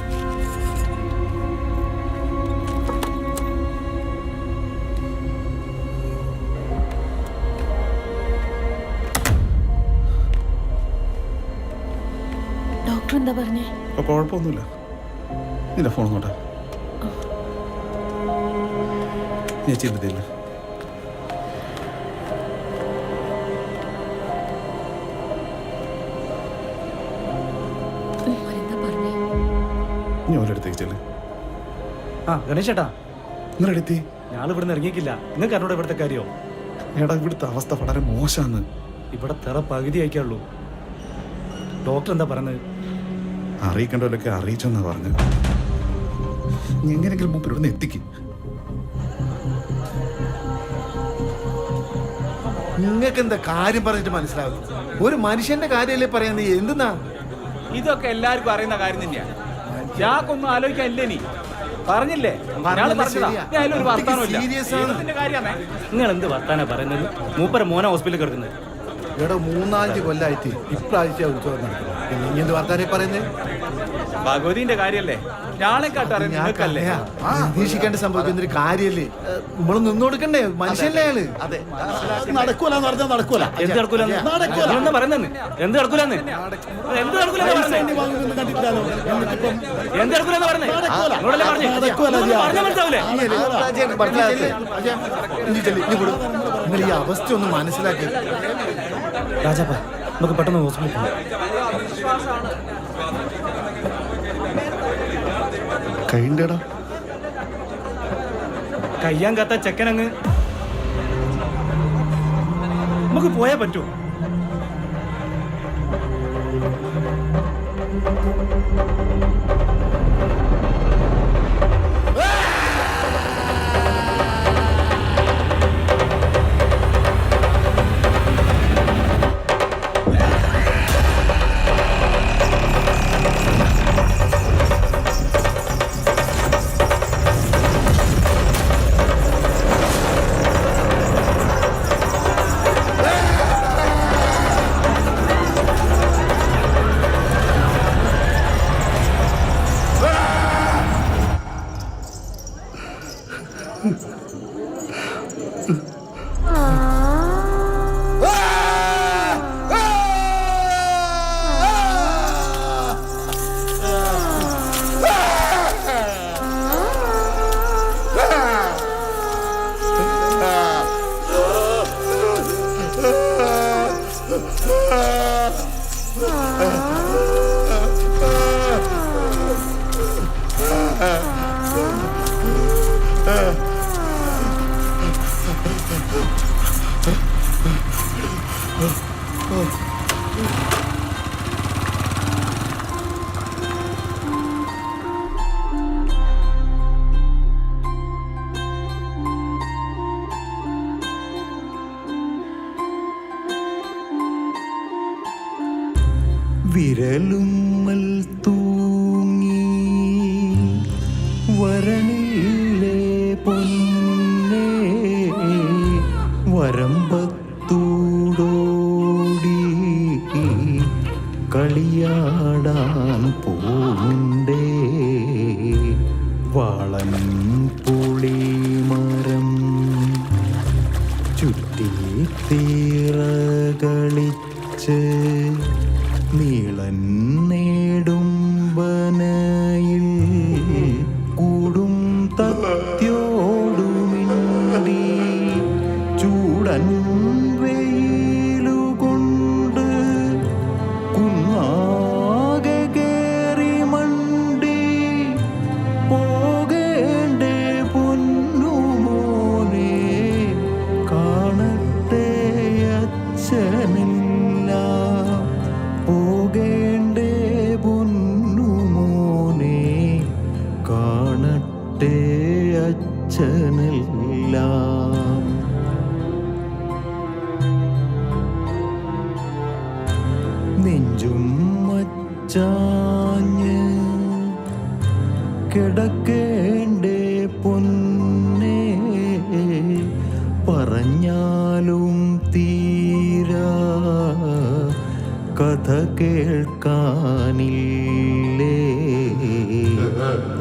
ഡോക്ടർ എന്താ പറഞ്ഞേ? അപ്പോൾ കുഴപ്പമൊന്നുമില്ല. നിന്റെ ഫോൺ നോട്ടെ. നീ ചെയ്തിട്ടില്ല. നീ ഒരിടത്തേക്ക് ചെല്ല്. ആ ഗണേശ് ചേട്ടാ, നിങ്ങളെടുത്തി. ഞാൻ ഇവിടുന്ന് ഇറങ്ങിക്കില്ല. നിങ്ങൾക്ക് അറിഞ്ഞൂടെ ഇവിടുത്തെ കാര്യമോ? എടാ, ഇവിടുത്തെ അവസ്ഥ വളരെ മോശമാണ്. ഇവിടെ തെറ പകുതി അയക്കാള്ളൂ. ഡോക്ടർ എന്താ പറയുന്നത്? അറിയിക്കേണ്ടവരൊക്കെ അറിയിച്ചെന്നാ പറഞ്ഞു. നീ എങ്ങനെയെങ്കിലും മുമ്പ് ഇവിടുന്ന് എത്തിക്കും. നിങ്ങൾക്ക് എന്താ കാര്യം പറഞ്ഞിട്ട് മനസ്സിലാവും? ഒരു മനുഷ്യന്റെ കാര്യമല്ലേ പറയാൻ, നീ എന്തെന്നാ? ഇതൊക്കെ എല്ലാവർക്കും അറിയുന്ന കാര്യം തന്നെയാണ്. ഞാക്കൊന്നും ആലോചിക്കാനില്ലേ? നീ പറഞ്ഞില്ലേ? നിങ്ങൾ എന്ത് വർത്താനാ പറയുന്നത്? മൂപ്പര മോനെ ഹോസ്പിറ്റലിൽ കിടക്കുന്നത്. ഇവിടെ 3-4 കൊല്ലായിട്ട് ഇപ്രാവശ്യം ഉത്സവം നടക്കുന്നത്. പിന്നെ ഇനി എന്ത് വർത്താനം പറയുന്നത്? ഭഗവതിന്റെ കാര്യല്ലേ? ഞാളെ കാട്ടറിയാം. പ്രതീക്ഷിക്കേണ്ട സംഭവിക്കുന്ന ഒരു കാര്യല്ലേ? നമ്മൾ നിന്ന് കൊടുക്കണ്ടേ? മനുഷ്യല്ലേ അയാള്? നടക്കൂലെന്ന് പറഞ്ഞാൽ നടക്കൂല. എന്ത് നടക്കൂലെന്ന് പറയുന്നത്? എന്ത് നടക്കൂലെന്ന്? എന്ത് നടക്കൂലെന്ന് പറയുന്നത്? നിങ്ങൾ ഈ അവസ്ഥ ഒന്ന് മനസ്സിലാക്കി. രാജാപ്പ, നമുക്ക് പെട്ടെന്ന് ഹോസ്പിറ്റലിൽ പോകാം. കഴിയണ്ടേടാ. കയ്യാൻ കാത്ത ചെക്കനങ്ങ്. നമുക്ക് പോയാ പറ്റൂ. മുയലുമ്മൽ തൂങ്ങി വരണില്ലേ പൊന്നേ വരമ്പത്തൂടോടി കളിയാടാൻ പോണ്ടേ വാളൻ പുളിമരം ചുറ്റി തീറകളിച്ച് നീളൻ നേടുംബനയിൽ കൂടും തത്യോടുമിണ്ടി ചൂടൻ വെയിലുകൊണ്ട് കുന്നാകെ കേറി മണ്ടി പോകേണ്ടേ പൊന്നുമോനെ കാണട്ടെ അച്ഛനില്ല പോകേണ്ടേ പൊന്നുമോനെ കാണട്ടെ അച്ഛനില്ല നെഞ്ചും മച്ചാഞ്ഞ് കിടക്കേണ്ടേ പൊന്നേ പറഞ്ഞാലും തീരാ കഥ കേൾക്കാനില്ലേ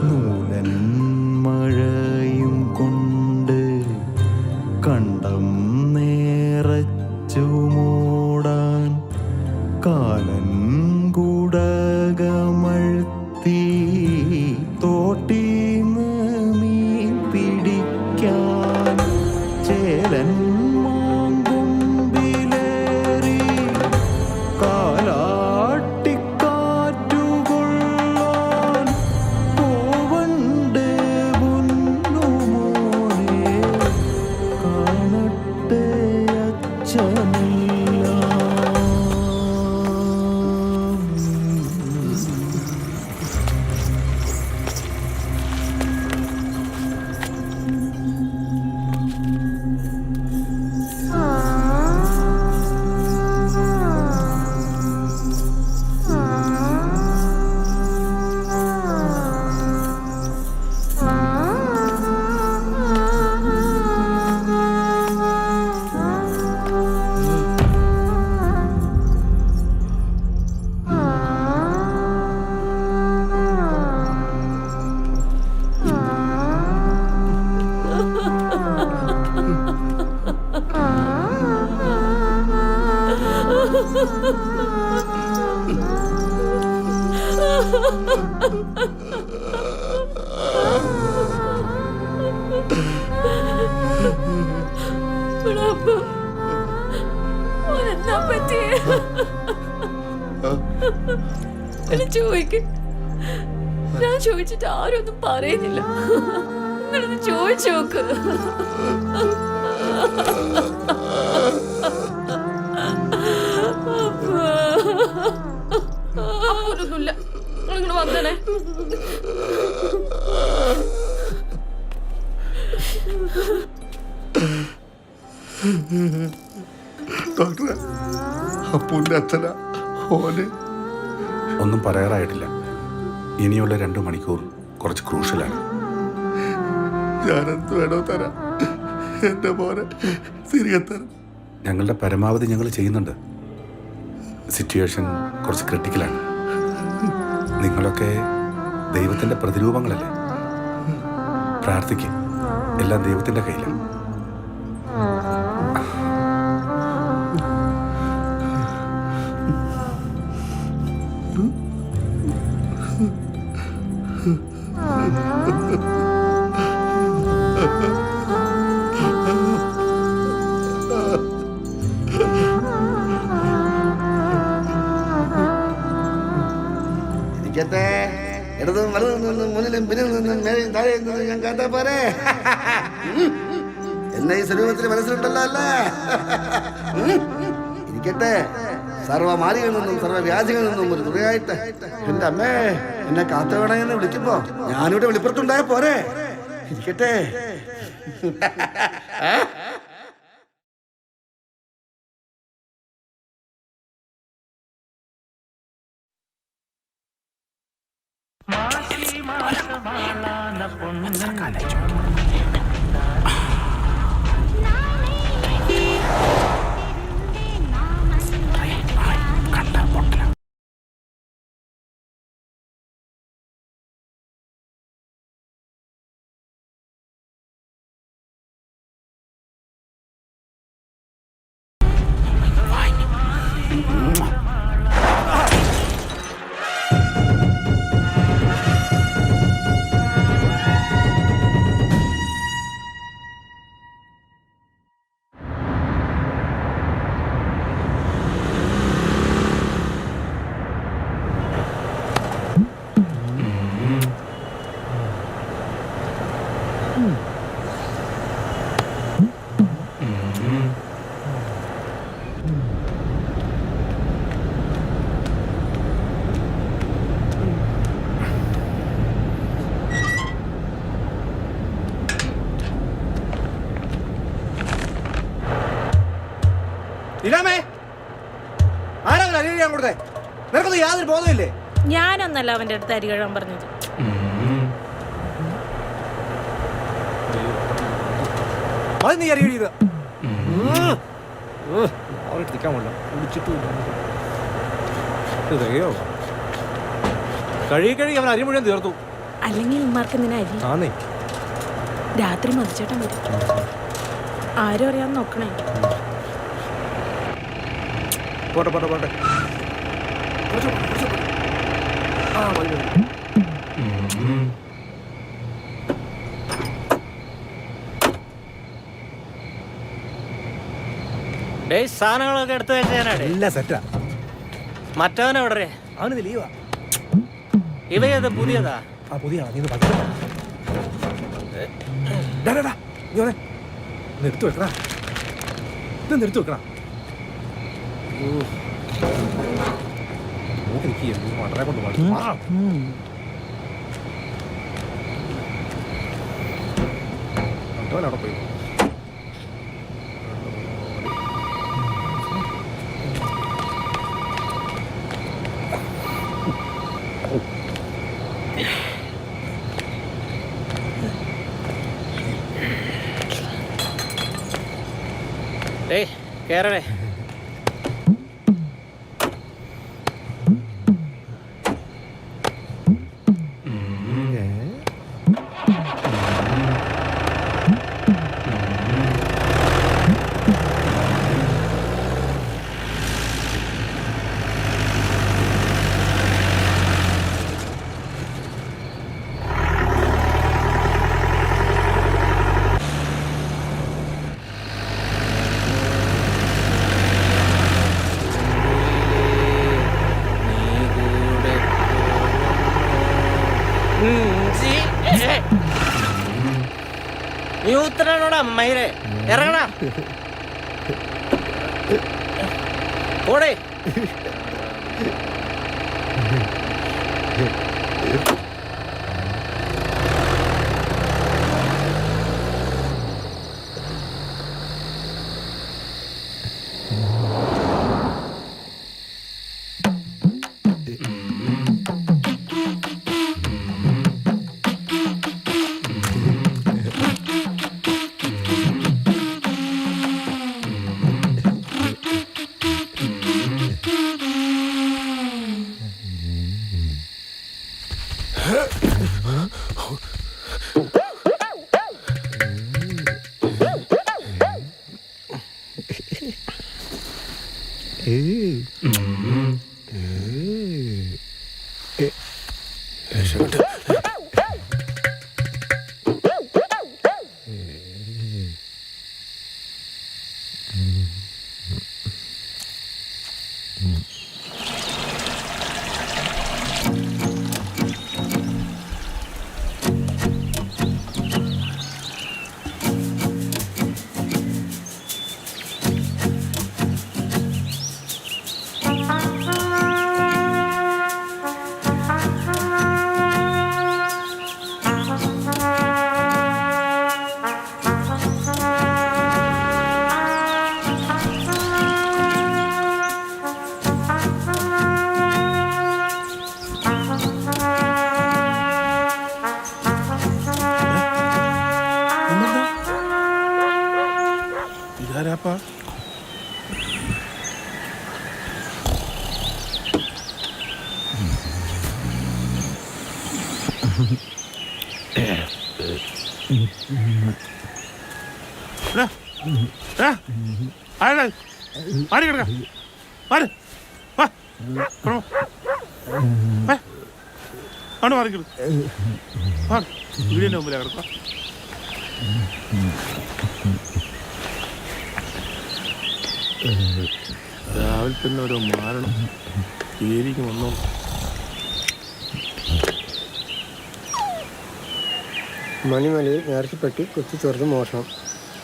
നൂലൻ മഴയും കൊണ്ട് കണ്ടം നേറച്ചു മൂടാൻ കാലൻ കുടകമഴ്ത്തി തോട്ടീന്ന് മീൻ പിടിക്കാൻ ചേലൻ മാങ്കൊമ്പിലേറി കാലാട്ടിക്കാറ്റുകൊള്ളാൻ പോവണ്ടേ പൊന്നുമോനെ കാണട്ടെ അച്ഛനില്ല ചോദിക്ക് ഞാൻ ചോദിച്ചിട്ട് ആരും ഒന്നും പറയുന്നില്ല നിങ്ങളൊന്ന് ചോദിച്ചു നോക്ക് ഒന്നുമില്ല നിങ്ങൾ വന്നേ ഡോക്ടറെ അപ്പൂന്റെ അച്ഛനാ ഓന് ഒന്നും പറയാറായിട്ടില്ല. ഇനിയുള്ള 2 മണിക്കൂർ കുറച്ച് ക്രൂഷ്യലാണ്. ഞാനെന്ത് വേണോ തരാം, എന്റെ മോനെ തിരികെ തരാം. ഞങ്ങളുടെ പരമാവധി ഞങ്ങൾ ചെയ്യുന്നുണ്ട്. സിറ്റുവേഷൻ കുറച്ച് ക്രിട്ടിക്കലാണ്. നിങ്ങളൊക്കെ ദൈവത്തിന്റെ പ്രതിരൂപങ്ങളല്ലേ. പ്രാർത്ഥിക്കും, എല്ലാം ദൈവത്തിന്റെ കയ്യിലാണ്. ഇടതും വലതും നിന്നും മുന്നിലും പിന്നിൽ നിന്നും മേലെയും താഴെയും നിന്നും ഞാൻ കണ്ടാ പോരെ. എന്നെ ഈ സ്വരൂപത്തിൽ മനസ്സിലുണ്ടല്ലോ അല്ലേ. ഇരിക്കട്ടെ, സർവ്വമാരികളിൽ നിന്നും സർവ്വവ്യാധികളിൽ നിന്നും ഒരു തുറയായിട്ട് എന്റെ അമ്മേ എന്നെ കാത്തുവേണമെന്ന് വിളിക്കുമ്പോ ഞാനിവിടെ വെളിപ്പുറത്തുണ്ടായ പോരെ. ഇരിക്കട്ടെ. ഇല്ലാമേ ആരാ അരി കഴിയാൻ കൊടുത്തേ? നിനക്കൊന്നും യാതൊരു ബോധമില്ലേ? ഞാനൊന്നല്ല അവന്റെ അടുത്ത് അരി കഴുകാൻ പറഞ്ഞത്. അത് നീ അരി കഴിയുക അവരെടുത്തിക്കാൻ കൊള്ള കുടിച്ചിട്ട് കഴുകി അവൻ അരി മുഴുവൻ തീർത്തു. അല്ലെങ്കിൽ ഉമ്മാർക്ക് എന്തിനാ അരി? ആന്നേ രാത്രി മതിച്ചേട്ടൻ വരും. ആരും അറിയാൻ നോക്കണേ. പോട്ടെ പോട്ടെ പോട്ടെ. സാധനങ്ങളൊക്കെ എടുത്തു വെച്ചാനാണ്. എല്ലാം സെറ്റാ. മറ്റവനെവിടെ? അവന് ലീവാ. ഇവയത് പുതിയതാ? ആ പുതിയതാ. നീ എടുത്തു വെക്കണ. ഇതൊന്ന് എടുത്തു വെക്കണ. വളരെ കൊണ്ട് അവിടെ പോയി. കേറണേ. നീ ഉത്തരനോടാ മയിരെ ഇറങ്ങണ ഓടേ. മാറി കിടക്ക മാറി ആണ് മാറിക്കിട വീടിൻ്റെ മുമ്പിലാണ് കിടക്കുക. രാവിലെ തന്നെ ഓരോ മാരണം ഏരിക്ക് വന്നോ. മണിമലയിൽ നേർച്ചപ്പെട്ടി കൊച്ചു ചെറുത് മോഷണം,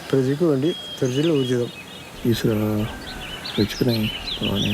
പ്രതിക്ക് വേണ്ടി തെരച്ചിൽ ഊർജിതം. ഈശ്വര രക്ഷിക്കണേ മോനെ.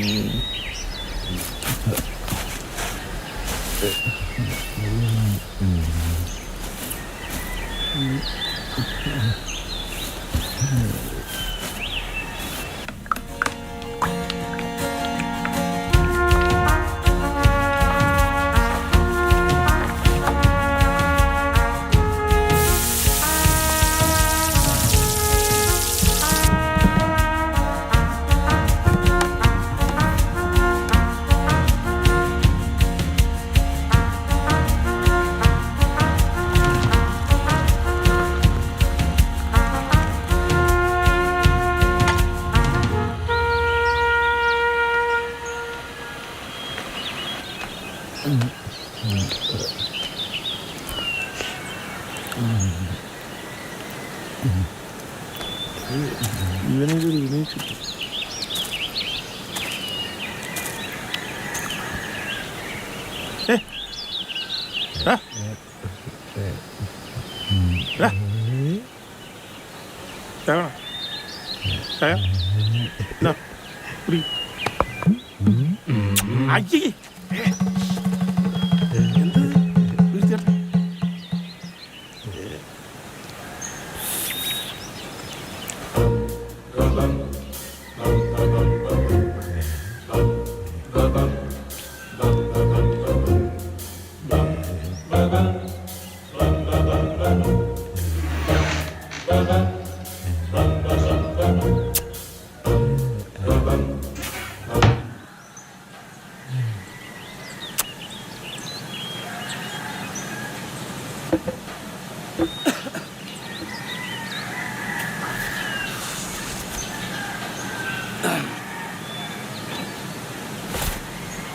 ഇവനൊരു വിനയിച്ചിട്ടു. അയ്യേ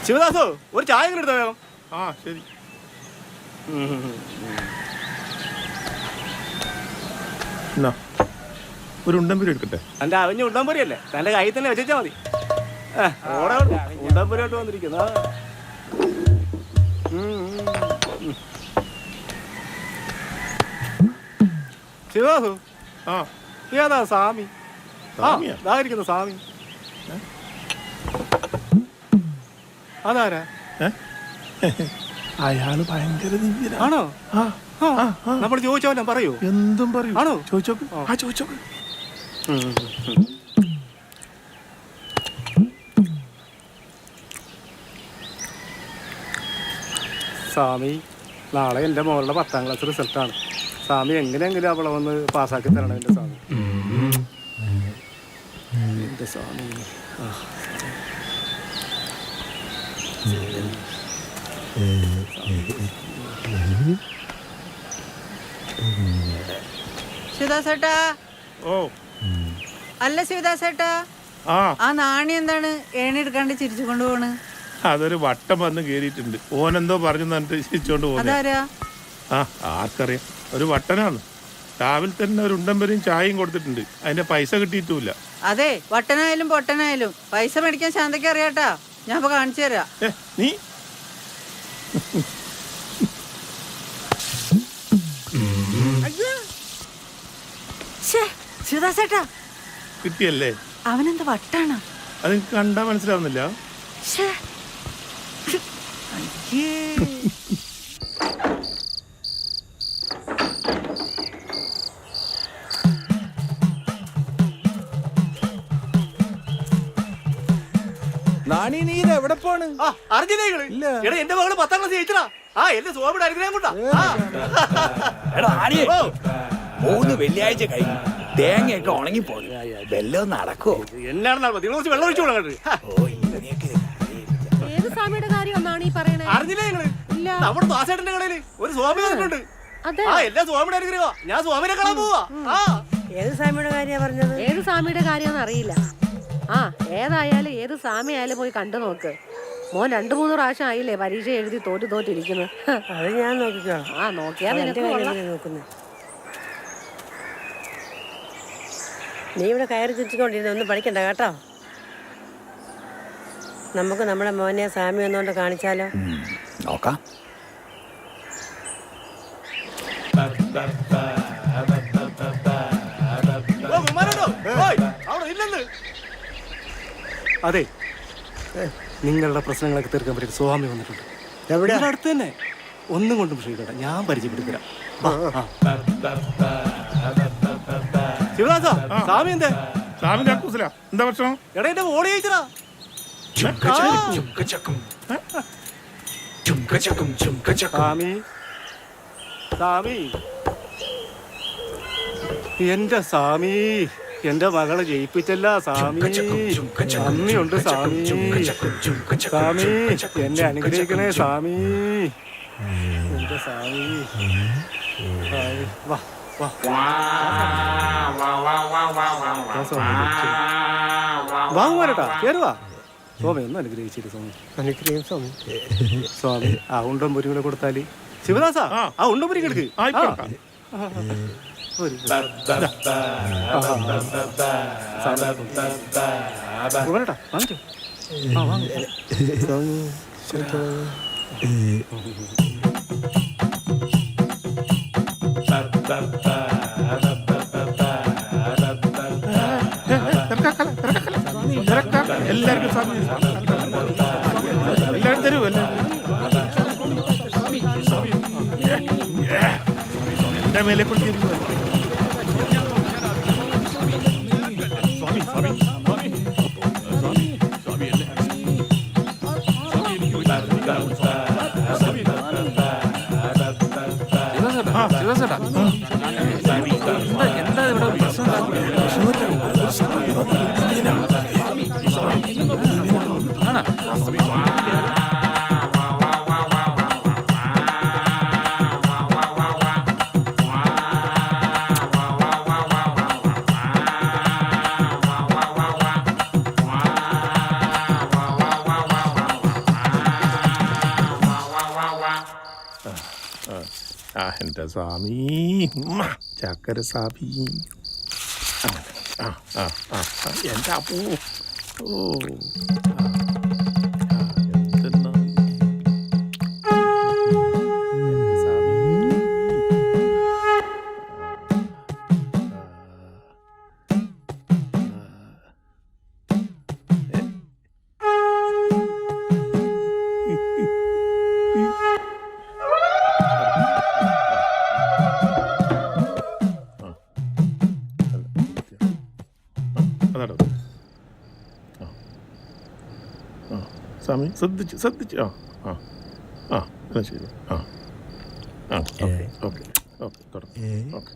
ശിവദാസോ, ഒരു ചായ എടുത്തോ വേഗം. ആ ശരി. ഒരു ഉണ്ടമ്പുരി എടുക്കട്ടെ. എൻ്റെ അവഞ്ഞ ഉണ്ടമ്പുരിയല്ലേ, തൻ്റെ കയ്യിൽ തന്നെ വെച്ചാൽ മതി. ഓടെ ഉണ്ടമ്പുരിയായിട്ട് വന്നിരിക്കുന്ന ശിവദാസു. ആ ഏതാ സ്വാമി? ഇതായിരിക്കുന്നു സ്വാമി. അതാരാ? അയാള് ഭയങ്കര ആണോ? നമ്മൾ ചോദിച്ചോ, ഞാൻ പറയൂ. എന്തും പറയൂ. ആണോ? ചോദിച്ചോക്ക്. ആ ചോദിച്ചോക്ക്. സ്വാമി, നാളെ എൻ്റെ മോളുടെ 10ാം ക്ലാസ് റിസൾട്ടാണ്. സ്വാമി എങ്ങനെയെങ്കിലും അവളെ വന്ന് പാസ്സാക്കി തരണം എൻ്റെ സ്വാമി. എൻ്റെ സ്വാമി. ശിവദാസേട്ടാ. ഓ അല്ല ശിവദാസേട്ടാ, ആ നാണി എന്താണ് ഏണെടുക്കാണ്ട് ചിരിച്ചു കൊണ്ടുപോണ്? അതൊരു വട്ടം വന്ന് കേറിയിട്ടുണ്ട്. ഓനെന്തോ പറഞ്ഞു തന്നിട്ട് ചിരിച്ചോണ്ട് പോകുന്നത്. അതാരാ? ആർക്കറിയാം. ഒരു വട്ടനാണ്. രാവിലെ തന്നെ ഒരു ഉണ്ടമ്പരിയും ചായയും കൊടുത്തിട്ടുണ്ട്. അതിന്റെ പൈസ കിട്ടിയിട്ടുമില്ല. അതെ, വട്ടനായാലും പൊട്ടനായാലും പൈസ മേടിക്കാൻ ശാന്തയ്ക്ക് അറിയാട്ടാ. ഞാൻ ഇപ്പൊ കാണിച്ചു തരാം. നീ ശിവദാസേട്ടാ, കിട്ടിയല്ലേ? അവനെന്താ വട്ടാണ്? അത് കണ്ടാ മനസ്സിലാവുന്നില്ല. നാണി, നീ ഇത് എവിടെ പോണ്? അറിഞ്ഞില്ലേ? എന്റെ മകള് 10ാം ക്ലാസ് ജയിച്ചടാ. എന്റെ സോമയുടെ അനുഗ്രഹം കൊണ്ടാ. 3 വെള്ളിയാഴ്ച കഴിഞ്ഞു. തേങ്ങയൊക്കെ ഉണങ്ങിപ്പോയി. വെല്ലം നടക്കോ? എന്നാണെന്നാ നിങ്ങൾ കുറച്ച് വെള്ളം ഒഴിച്ചു കൊടുക്കട്ടെ. ഏത് സ്വാമിയുടെ കാര്യം ഒന്നാണ് ഈ പറയണേ? അറിഞ്ഞില്ലേ നിങ്ങള്? നമ്മുടെ ദാസേട്ടന്റെ കടയില് ഒരു സ്വാമി വന്നിട്ടുണ്ട്. എല്ലാം സ്വാമിയുടെ അനുഗ്രഹമാ. ഞാൻ സ്വാമിനെ കാണാൻ പോവാ. ഏത് സ്വാമിയുടെ കാര്യ പറഞ്ഞത്? ഏത് സ്വാമിയുടെ കാര്യമൊന്നും അറിയില്ല. ഏതായാലും ഏത് സ്വാമി ആയാലും പോയി കണ്ടു നോക്ക്. മോൻ 2-3 പ്രാവശ്യം ആയില്ലേ പരീക്ഷ എഴുതി തോറ്റിരിക്കുന്നു. അത് ഞാൻ നോക്കിക്കോളാം. നോക്കിയാ നോക്കുന്നത്. നീ ഇവിടെ കയറി ചുറ്റിക്കൊണ്ടിരുന്ന ഒന്നും പഠിക്കണ്ട കേട്ടോ. നമുക്ക് നമ്മുടെ മോനെ സ്വാമി ഒന്നുകൊണ്ട് കാണിച്ചാലോ? നോക്കാം. അതെ, നിങ്ങളുടെ പ്രശ്നങ്ങളൊക്കെ തീർക്കാൻ പറ്റിയ സ്വാമി വന്നിട്ടുണ്ട്. എവിടെ? അടുത്ത് തന്നെ. ഒന്നും കൊണ്ടും ക്ഷീണ, ഞാൻ പരിചയപ്പെടുത്തരാം. ശിവദാസ, സ്വാമി എന്തേ? എന്താ പ്രശ്നം? എടാ എന്റെ ഓടി അയച്ചടാ. സ്വാമി, സ്വാമി, എന്റെ സ്വാമി, എന്റെ മകളെ ജയിപ്പിച്ചല്ല സ്വാമി. നന്ദിയുണ്ട് സ്വാമി. സ്വാമി, എന്നെ അനുഗ്രഹിക്കണേ സ്വാമി. എന്റെ സ്വാമി, വാ വാ. വാങ്ങുവാനട്ടാ, കേറുവാ. സ്വാമി ഒന്ന് അനുഗ്രഹിച്ചിട്ട് സ്വാമി. അനുഗ്രഹിക്കും സ്വാമി. സ്വാമി, ആ ഉണ്ടംപൊരി കൂടെ കൊടുത്താല്. ശിവദാസ, ആ ഉണ്ടംപൊരി കിടക്ക്. എല്ലാവരും തരൂ. എന്റെ മേലെ കൊടുത്തിരിക്കുന്നു. എന്റെ സ്വാമി, ചക്കര സ്വാമി, എന്റെ അപ്പൂ. സ്വാമി, ശ്രദ്ധിച്ച്. എന്നാ ശരി. ഓക്കെ ഓക്കെ ഓക്കെ, തുടങ്ങാം. ഓക്കെ.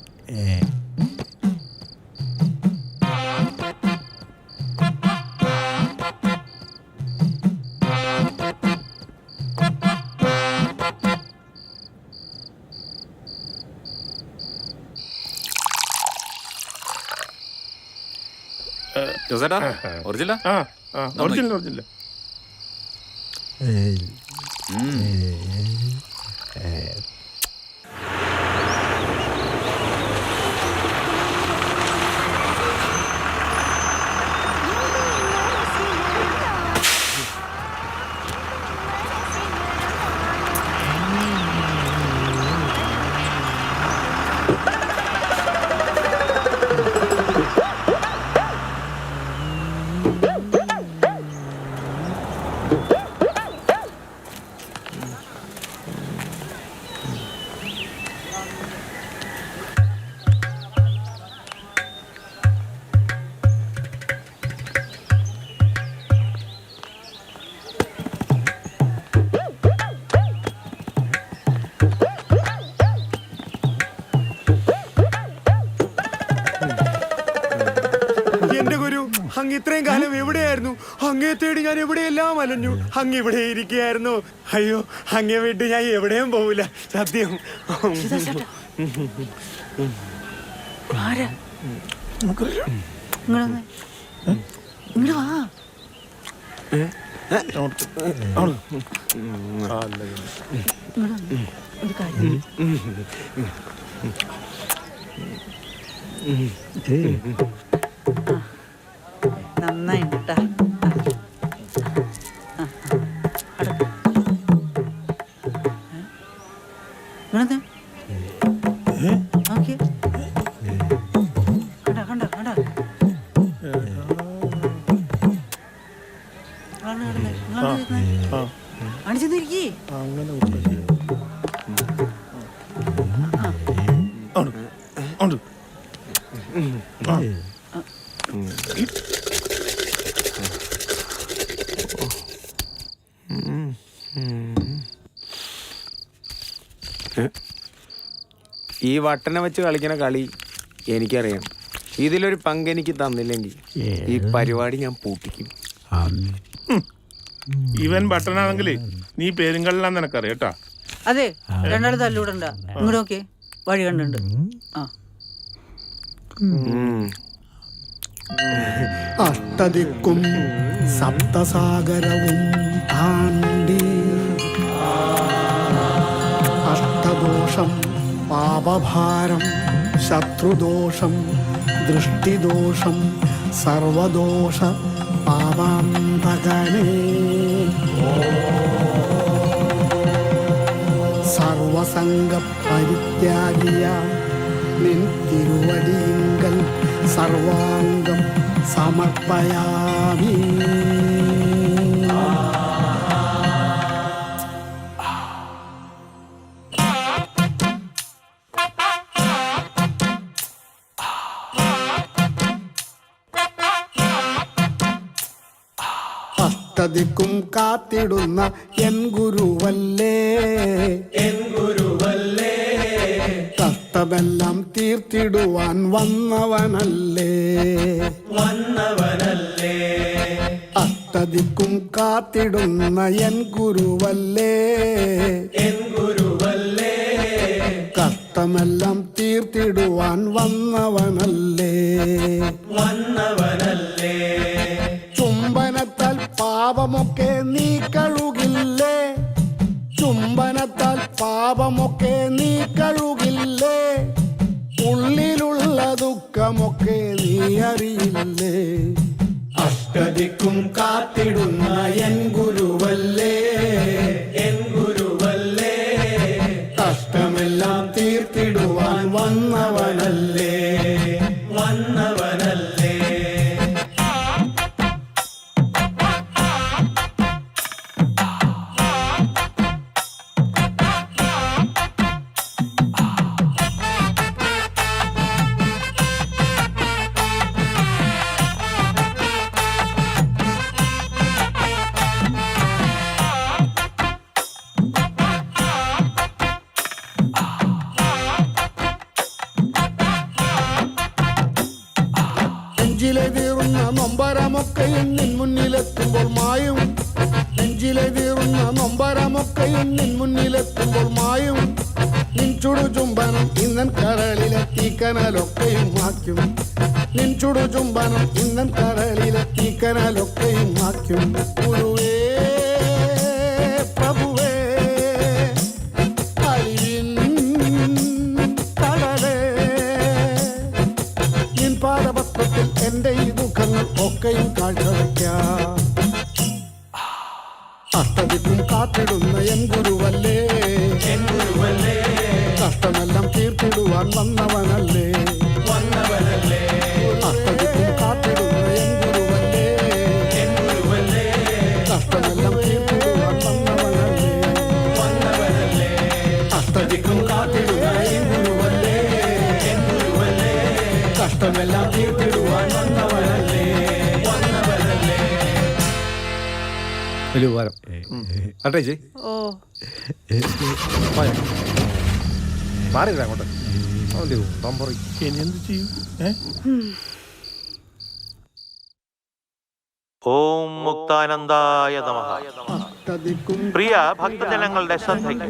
ഒറിജിനൽ. ഒറിജിനൽ. അങ്ങ് ഇത്രയും കാലം എവിടെയായിരുന്നു? അങ്ങേ തേടി ഞാൻ എവിടെയെല്ലാം അലഞ്ഞു. അങ്ങ് ഇവിടെ ഇരിക്കുകയായിരുന്നു. അയ്യോ, അങ്ങേ വിട്ട് ഞാൻ എവിടെയും പോവില്ല, സത്യം. ആരാ ഇങ്ങോട്ട് വാ. ഒരു കാര്യം നന്നായിട്ടാ. ഈ വട്ടനെ വെച്ച് കളിക്കുന്ന കളി എനിക്കറിയാം. ഇതിലൊരു പങ്കെനിക്ക് തന്നില്ലെങ്കിൽ ഈ പരിപാടി ഞാൻ പൂട്ടിക്കും. ഇവൻ ബട്ടനാണെങ്കിലേ നീ പെരുങ്കല്ലാന്ന് നിനക്കറിയാം കേട്ടാ. അതെ, രണ്ടാളും തല്ലൂടണ്ട. ഇങ്ങോട്ട് നോക്കിയേ, വഴി കണ്ടുണ്ട്. അഷ്ടദിക്കും സപ്തസാഗരവും താണ്ടി അഷ്ടദോഷം പാപഭാരം ശത്രുദോഷം ദൃഷ്ടിദോഷം സർവദോഷ പാപാന്തകനേ സർവസംഗ പരിത്യാഗിയ നിൻ തിരുവടിയിങ്കൽ സർവാംഗം സമർപ്പയാമി. അഷ്ടദിക്കും കാത്തിടുന്ന എൻ ഗുരുവല്ലേ, കഷ്ടമെല്ലാം തീർത്തിടുവാൻ വന്നവനല്ലേ. അഷ്ടദിക്കും കാത്തിടുന്ന എൻ ഗുരുവല്ലേ, കഷ്ടമെല്ലാം തീർത്തിടുവാൻ വന്നവനല്ലേ. ചുംബനത്താൽ പാപമൊക്കെ നീ കഴുകില്ലേ, ചുംബനത്താൽ പാപമൊക്കെ നീ കഴുകില്ലേ. ഉള്ളിലുള്ള ദുഃഖമൊക്കെ നീ അറിയില്ലേ. അഷ്ടദിക്കും കാത്തിടുന്ന എൻ ഗുരുവല്ലേ, കഷ്ടമെല്ലാം തീർത്തിടുവാൻ വന്നവനല്ലേ. നെഞ്ചിലെ വീറുന്ന നൊമ്പരമൊക്കെയും നിൻ മുന്നിലെത്തുമ്പോൾ മായും, നെഞ്ചിലെ വീറുന്ന നൊമ്പരമൊക്കെയും നിൻ മുന്നിലെത്തുമ്പോൾ മായും. നിൻ ചുടു ചുംബനം ഇന്നൻ കരളിലെ തീക്കനലൊക്കെയും മാറ്റും, നിൻ ചുടു ചുംബനം ഇന്നൻ കരളിലെ തീക്കനലൊക്കെയും മാറ്റും. ഗുരുവേ പ്രഭുവേ അലിവിൻ കടലേ, നിൻ പാദപത്രത്തിൽ എന്റെ ഈ ദുഃഖങ്ങൾ ഒക്കെയും കാഴ്ചവെക്കാം. അഷ്ടദിക്കും കാത്തിടുന്ന എൻ ഗുരുവല്ലേ, കഷ്ടമെല്ലാം തീർത്തിടുവാൻ വന്നവനല്ലേ. അഷ്ടദിക്കും കാത്തിടുന്ന എൻ ഗുരുവല്ലേ, കഷ്ടമെല്ലാം തീർത്തിടുവാൻ വന്നവനല്ലേ. അഷ്ടദിക്കും കാത്തിടുന്ന എൻ ഗുരുവല്ലേ, കഷ്ടമെല്ലാം തീർത്തിടുവാൻ വന്നവനല്ലേ. വലിയ ഉപകാരം അട്ടേച്ചി. ഓ മാറിയില്ല അങ്ങോട്ട്. ഇനി എന്ത് ചെയ്യും? ഓം മുക്താനന്ദായ നമഃ. പ്രിയ ഭക്തജനങ്ങളുടെ ശ്രദ്ധയ്ക്ക്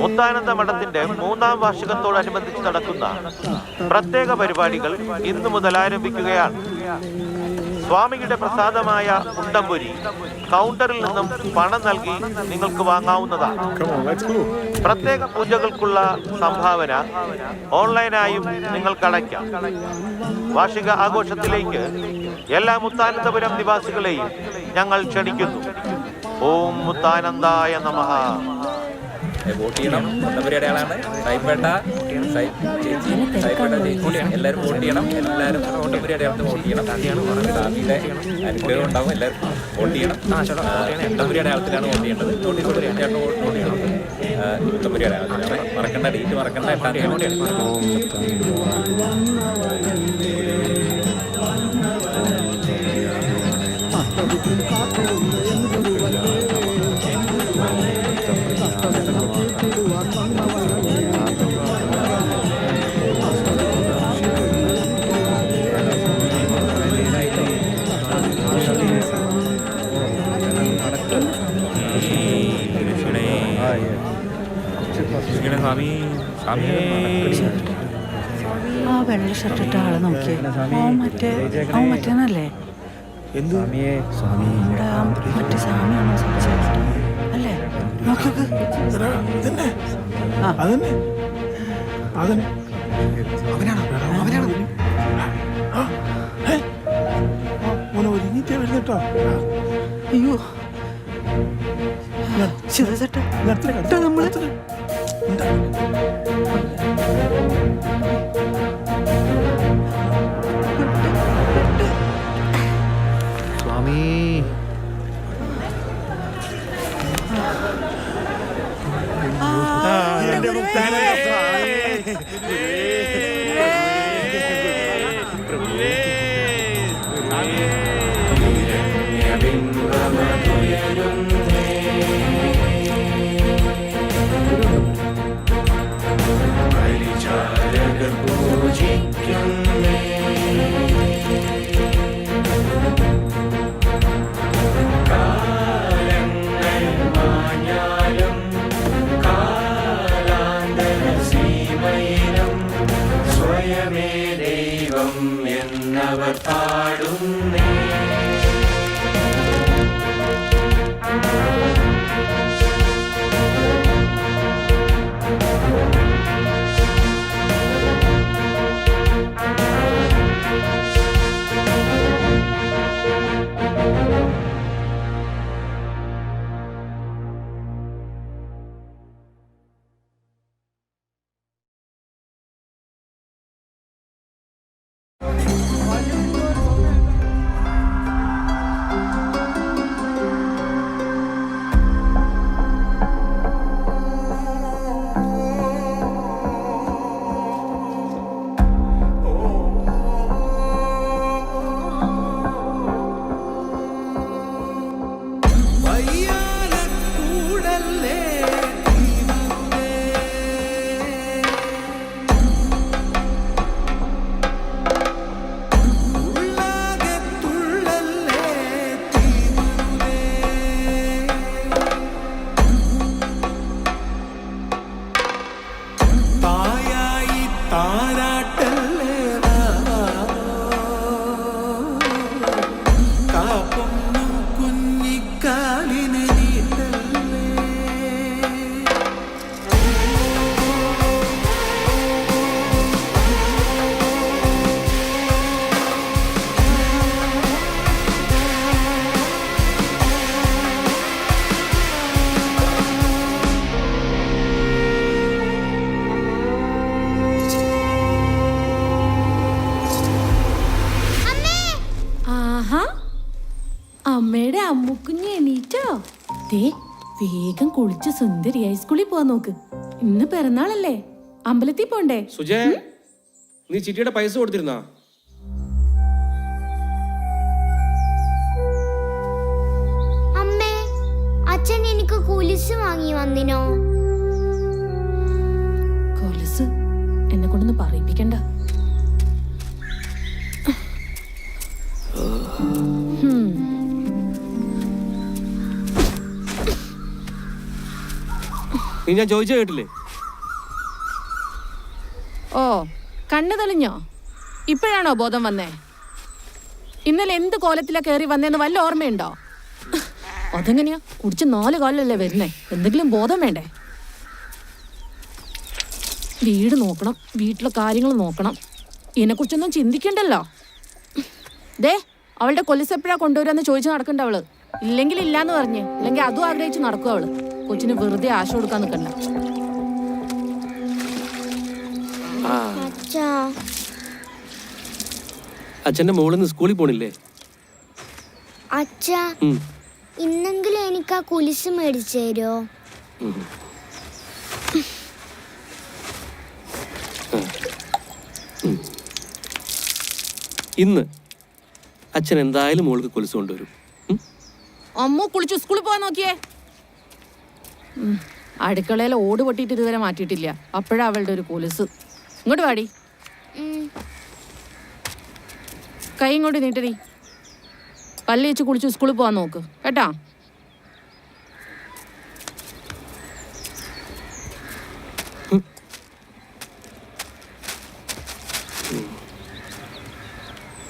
മുത്താനന്ദ മഠത്തിന്റെ 3ാം വാർഷികത്തോടനുബന്ധിച്ച് നടക്കുന്ന പ്രത്യേക പരിപാടികൾ ഇന്നു മുതൽ ആരംഭിക്കുകയാണ്. സ്വാമിയുടെ പ്രസാദമായ ഉണ്ടംപൊരി കൗണ്ടറിൽ നിന്നും പണം നൽകി നിങ്ങൾക്ക് വാങ്ങാവുന്നതാണ്. പ്രത്യേക പൂജകൾക്കുള്ള സംഭാവന ഓൺലൈനായും നിങ്ങൾക്ക് അടയ്ക്കാം. വാർഷിക ആഘോഷത്തിലേക്ക് എല്ലാ മുത്താനന്ദപുരം നിവാസികളെയും ഞങ്ങൾ ക്ഷണിക്കുന്നു. ഓം മുത്താനന്ദായ നമഃ. വോട്ട് ചെയ്യണം. ഉണ്ടംപൊരിയുടെ ആളാണ് സായിപ്പേട്ട, ചേച്ചി, സായിപ്പേട്ട ചേച്ചി എല്ലാവരും വോട്ട് ചെയ്യണം. എല്ലാവരും ഉണ്ടംപൊരിയുടെ ആളത്ത് വോട്ട് ചെയ്യണം. സ്വാമിയുടെ അനുഗ്രഹം ഉണ്ടാവും. എല്ലാവരും വോട്ട് ചെയ്യണം. ഉണ്ടംപൊരിയുടെ ആളത്തിലാണ് വോട്ട് ചെയ്യേണ്ടത്. നോട്ടീസ് ചേട്ടൻ വോട്ട് ചെയ്യണം. ഉണ്ടംപൊരിയുടെ ആളത്തിലാണ്. മറക്കണ്ട, ഡേറ്റ് മറക്കണ്ട. 8-ാം തീയതി വോട്ട് ചെയ്യണം. സ്വാമി ആ വെള്ള ഷർട്ടിട്ട ആളെ നോക്കിയേ. അവൻ മറ്റേനല്ലേ? ഇവിടെ മറ്റേ സ്വാമിയാണോ സംസാരിച്ചത് അല്ലേ? നോക്ക്. അയ്യോ ശിവചേട്ടാ നമ്മള് സ്വാമി സ്വയമേ ദൈവം എന്നവർ പാടുന്നേ. അമ്മയുടെ അമ്മുക്കുഞ്ഞ് എണീറ്റോ? വേഗം കുളിച്ച് സുന്ദരിയായി സ്കൂളിൽ പോവാൻ നോക്ക്. ഇന്ന് പിറന്നാളല്ലേ, അമ്പലത്തിൽ പോണ്ടേ? സുജേ, നീ ചിട്ടിയുടെ പൈസ കൊടുത്തിരുന്നാ? അമ്മേ, അച്ഛൻ എനിക്ക് കുലിസ് വാങ്ങി വന്നിനോ? കൊലുസ് എന്നെ കൊണ്ടൊന്ന് പറയിപ്പിക്കണ്ട. നീ ഞാൻ ചോദിച്ചു കേട്ടില്ലേ? ഓ, കണ്ണു തെളിഞ്ഞോ? ഇപ്പോഴാണോ ബോധം വന്നേ? ഇന്നലെ എന്ത് കോലത്തിലാ കയറി വന്നേന്ന് വല്ല ഓർമ്മയുണ്ടോ? അതെങ്ങനെയാ? കുടിച്ച് 4 കാലിലല്ലേ വരുന്നേ? എന്തെങ്കിലും ബോധം വേണ്ടേ? വീട് നോക്കണം, വീട്ടിലെ കാര്യങ്ങൾ നോക്കണം. ഇതിനെക്കുറിച്ചൊന്നും ചിന്തിക്കണ്ടല്ലോ. ദേ, അവളുടെ കൊലുസ് എപ്പോഴാ കൊണ്ടുവരാന്ന് ചോദിച്ചു നടക്കണ്ട അവള്. ഇല്ലെങ്കിൽ ഇല്ലാന്ന് പറഞ്ഞ്, അല്ലെങ്കിൽ അതും ആഗ്രഹിച്ച് നടക്കും അവള്. കൊച്ചിന് വെറുതെ ആശ കൊടുക്കാൻ നിൽക്കണ്ട. അച്ഛന്റെ മോളിന്ന് സ്കൂളിൽ പോണില്ലേ? അച്ഛാ, ഇന്നെങ്കിലും എനിക്ക് ആ കുലിസ് മേടിച്ചു തരുമോ? ഇന്ന് അച്ഛൻ എന്തായാലും മോൾക്ക് കൊലുസ് കൊണ്ടുവരും. അമ്മ കുളിച്ചു സ്കൂളിൽ പോവാൻ നോക്കിയേ. അടുക്കളയിൽ ഓട് പൊട്ടിയിട്ട് ഇതുവരെ മാറ്റിയിട്ടില്ല. അപ്പോഴാ അവളുടെ ഒരു കൊലുസ്. ഇങ്ങോട്ട് പാടി, കൈ ഇങ്ങോട്ട് നീട്ടടി. പല്ല് വെച്ച് കുളിച്ചു സ്കൂളിൽ പോവാൻ നോക്ക് കേട്ടാ.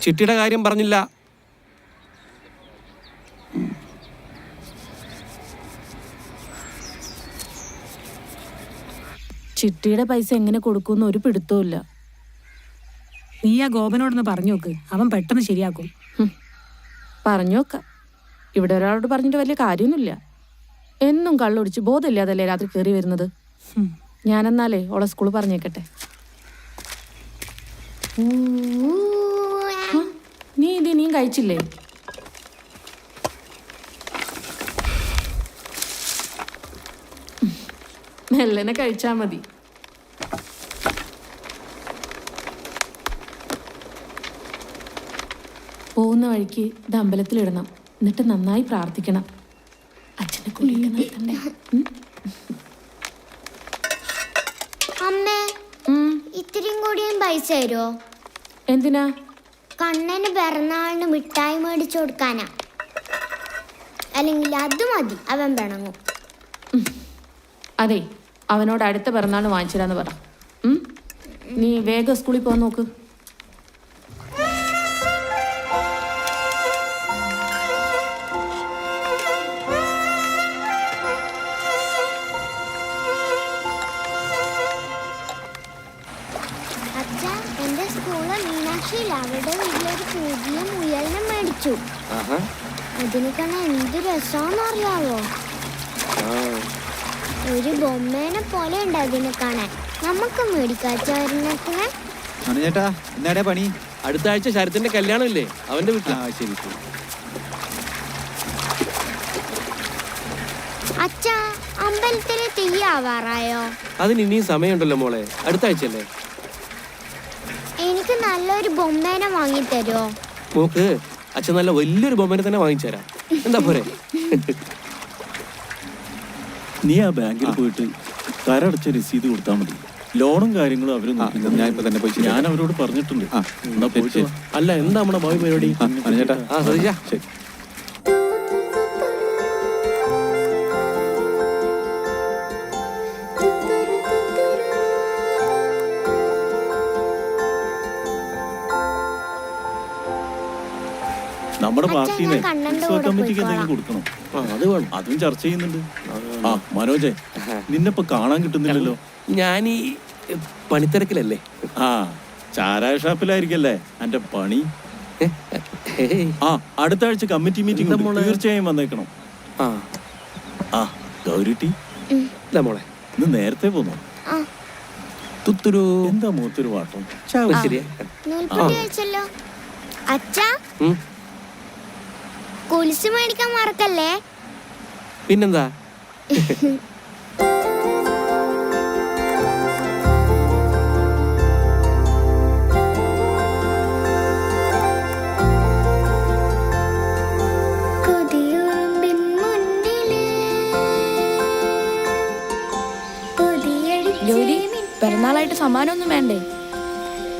ചിട്ടിയുടെ കാര്യം പറഞ്ഞില്ല. ചിട്ടിയുടെ പൈസ എങ്ങനെ കൊടുക്കുമെന്ന് ഒരു പിടുത്തവും. നീ ആ ഗോപനോടൊന്ന് പറഞ്ഞു നോക്ക്, അവൻ പെട്ടെന്ന് ശരിയാക്കും. പറഞ്ഞു നോക്കാം. ഇവിടെ ഒരാളോട് പറഞ്ഞിട്ട് വലിയ കാര്യമൊന്നുമില്ല. എന്നും കള്ളൊടിച്ച് ബോധമില്ലാതല്ലേ രാത്രി കയറി വരുന്നത്. ഞാനെന്നാലേ ഓളെ സ്കൂളിൽ പറഞ്ഞേക്കട്ടെ. നീ ഇത് ഇനിയും കഴിച്ചില്ലേ? മെല്ലനെ കഴിച്ചാ മതി. പോകുന്ന വഴിക്ക് ഇത് അമ്പലത്തിലിടണം. എന്നിട്ട് നന്നായി പ്രാർത്ഥിക്കണം. അച്ഛനെ കുളിയൊക്കെ നടത്തണ്ടേ? അമ്മേ, ഇത്രയും കൂടിയും പൈസ തരുമോ? എന്തിനാ? കണ്ണന് പിറന്നാളിന് മിഠായി മേടിച്ചു കൊടുക്കാനാ. അല്ലെങ്കിൽ അത് മതി, അവൻ പിണങ്ങും. അതെ, അവനോട് അടുത്ത പിറന്നാൾ വാങ്ങിച്ചിടാന്ന് പറ. നീ വേഗം സ്കൂളിൽ പോകാൻ നോക്ക്. എന്റെ സ്കൂളിൽ മീനാക്ഷിയിൽ അവരുടെ വീട്ടിലൊരു പുതിയ മുയലിനെ മേടിച്ചു. അതിന് കാണാൻ എന്ത് രസമാണെന്നറിയാവോ? ഒരു ബൊമ്മേനെ പോലെ ഉണ്ട് അതിനെ കാണാൻ. നമുക്ക് മേടിക്കാച്ചേട്ടാ. എന്നാടാ പണി? അടുത്ത ആഴ്ച ശരത്തിന്റെ കല്യാണം ഇല്ലേ? അവന്റെ വീട്ടിൽ. ശരി. അച്ഛാ, അമ്പലത്തിലെ തെയ്യാവാറായോ? അതിന് ഇനിയും സമയമുണ്ടല്ലോ മോളെ. അടുത്ത ആഴ്ചയല്ലേ? എനിക്ക് നല്ലൊരു ബൊമ്മേനെ വാങ്ങിത്തരുമോ? മോക്ക് അച്ഛൻ നല്ല വലിയൊരു ബൊമ്മേനെ തന്നെ വാങ്ങിച്ചു തരാം. എന്താ പോരെ? നീ ആ ബാങ്കിൽ പോയിട്ട് കരടച്ച രസീത് കൊടുത്താൽ മതി. ലോണും കാര്യങ്ങളും അവര് ഞാൻ അവരോട് പറഞ്ഞിട്ടുണ്ട്. അല്ല, എന്താ നമ്മുടെ ഭാവി പരിപാടി? ശരി. നമ്മുടെ പാർട്ടിനെ ഉത്സവ കമ്മിറ്റിക്ക് എന്തെങ്കിലും കൊടുക്കണം. അത് വേണം, അതും ചർച്ച ചെയ്യുന്നുണ്ട്. ആ മനോജെ, നിന്നെപ്പോ കാണാൻ കിട്ടുന്നില്ലല്ലോ. ഞാൻ ഈ പണിത്തിരക്കിലല്ലേ. ആ, ചാരായ ഷാപ്പിലായിരിക്കല്ലേ എന്റെ പണി. ആ, അടുത്ത ആഴ്ച കമ്മിറ്റി മീറ്റിംഗ് തീർച്ചയായും വന്നേക്കണം. ആ ഗൗരിട്ടി, മോളെ ഇന്ന് നേരത്തെ പോന്നോ? തുത്തുരു എന്താ മൂത്തൊരു വാട്ടം? അച്ഛാ, കുലിസ് മേടിക്കാൻ മറക്കല്ലേ. പിന്നെന്താ? ഗൗരി, പിറന്നാളായിട്ട് സമ്മാനമൊന്നും വേണ്ടേ?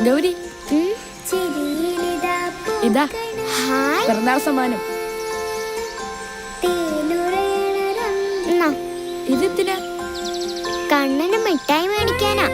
ഗൗരി, ഇതാ പിറന്നാൾ സമ്മാനം. ഇതെന്തിനാ? കണ്ണന് മിഠായി മേടിക്കാനാ.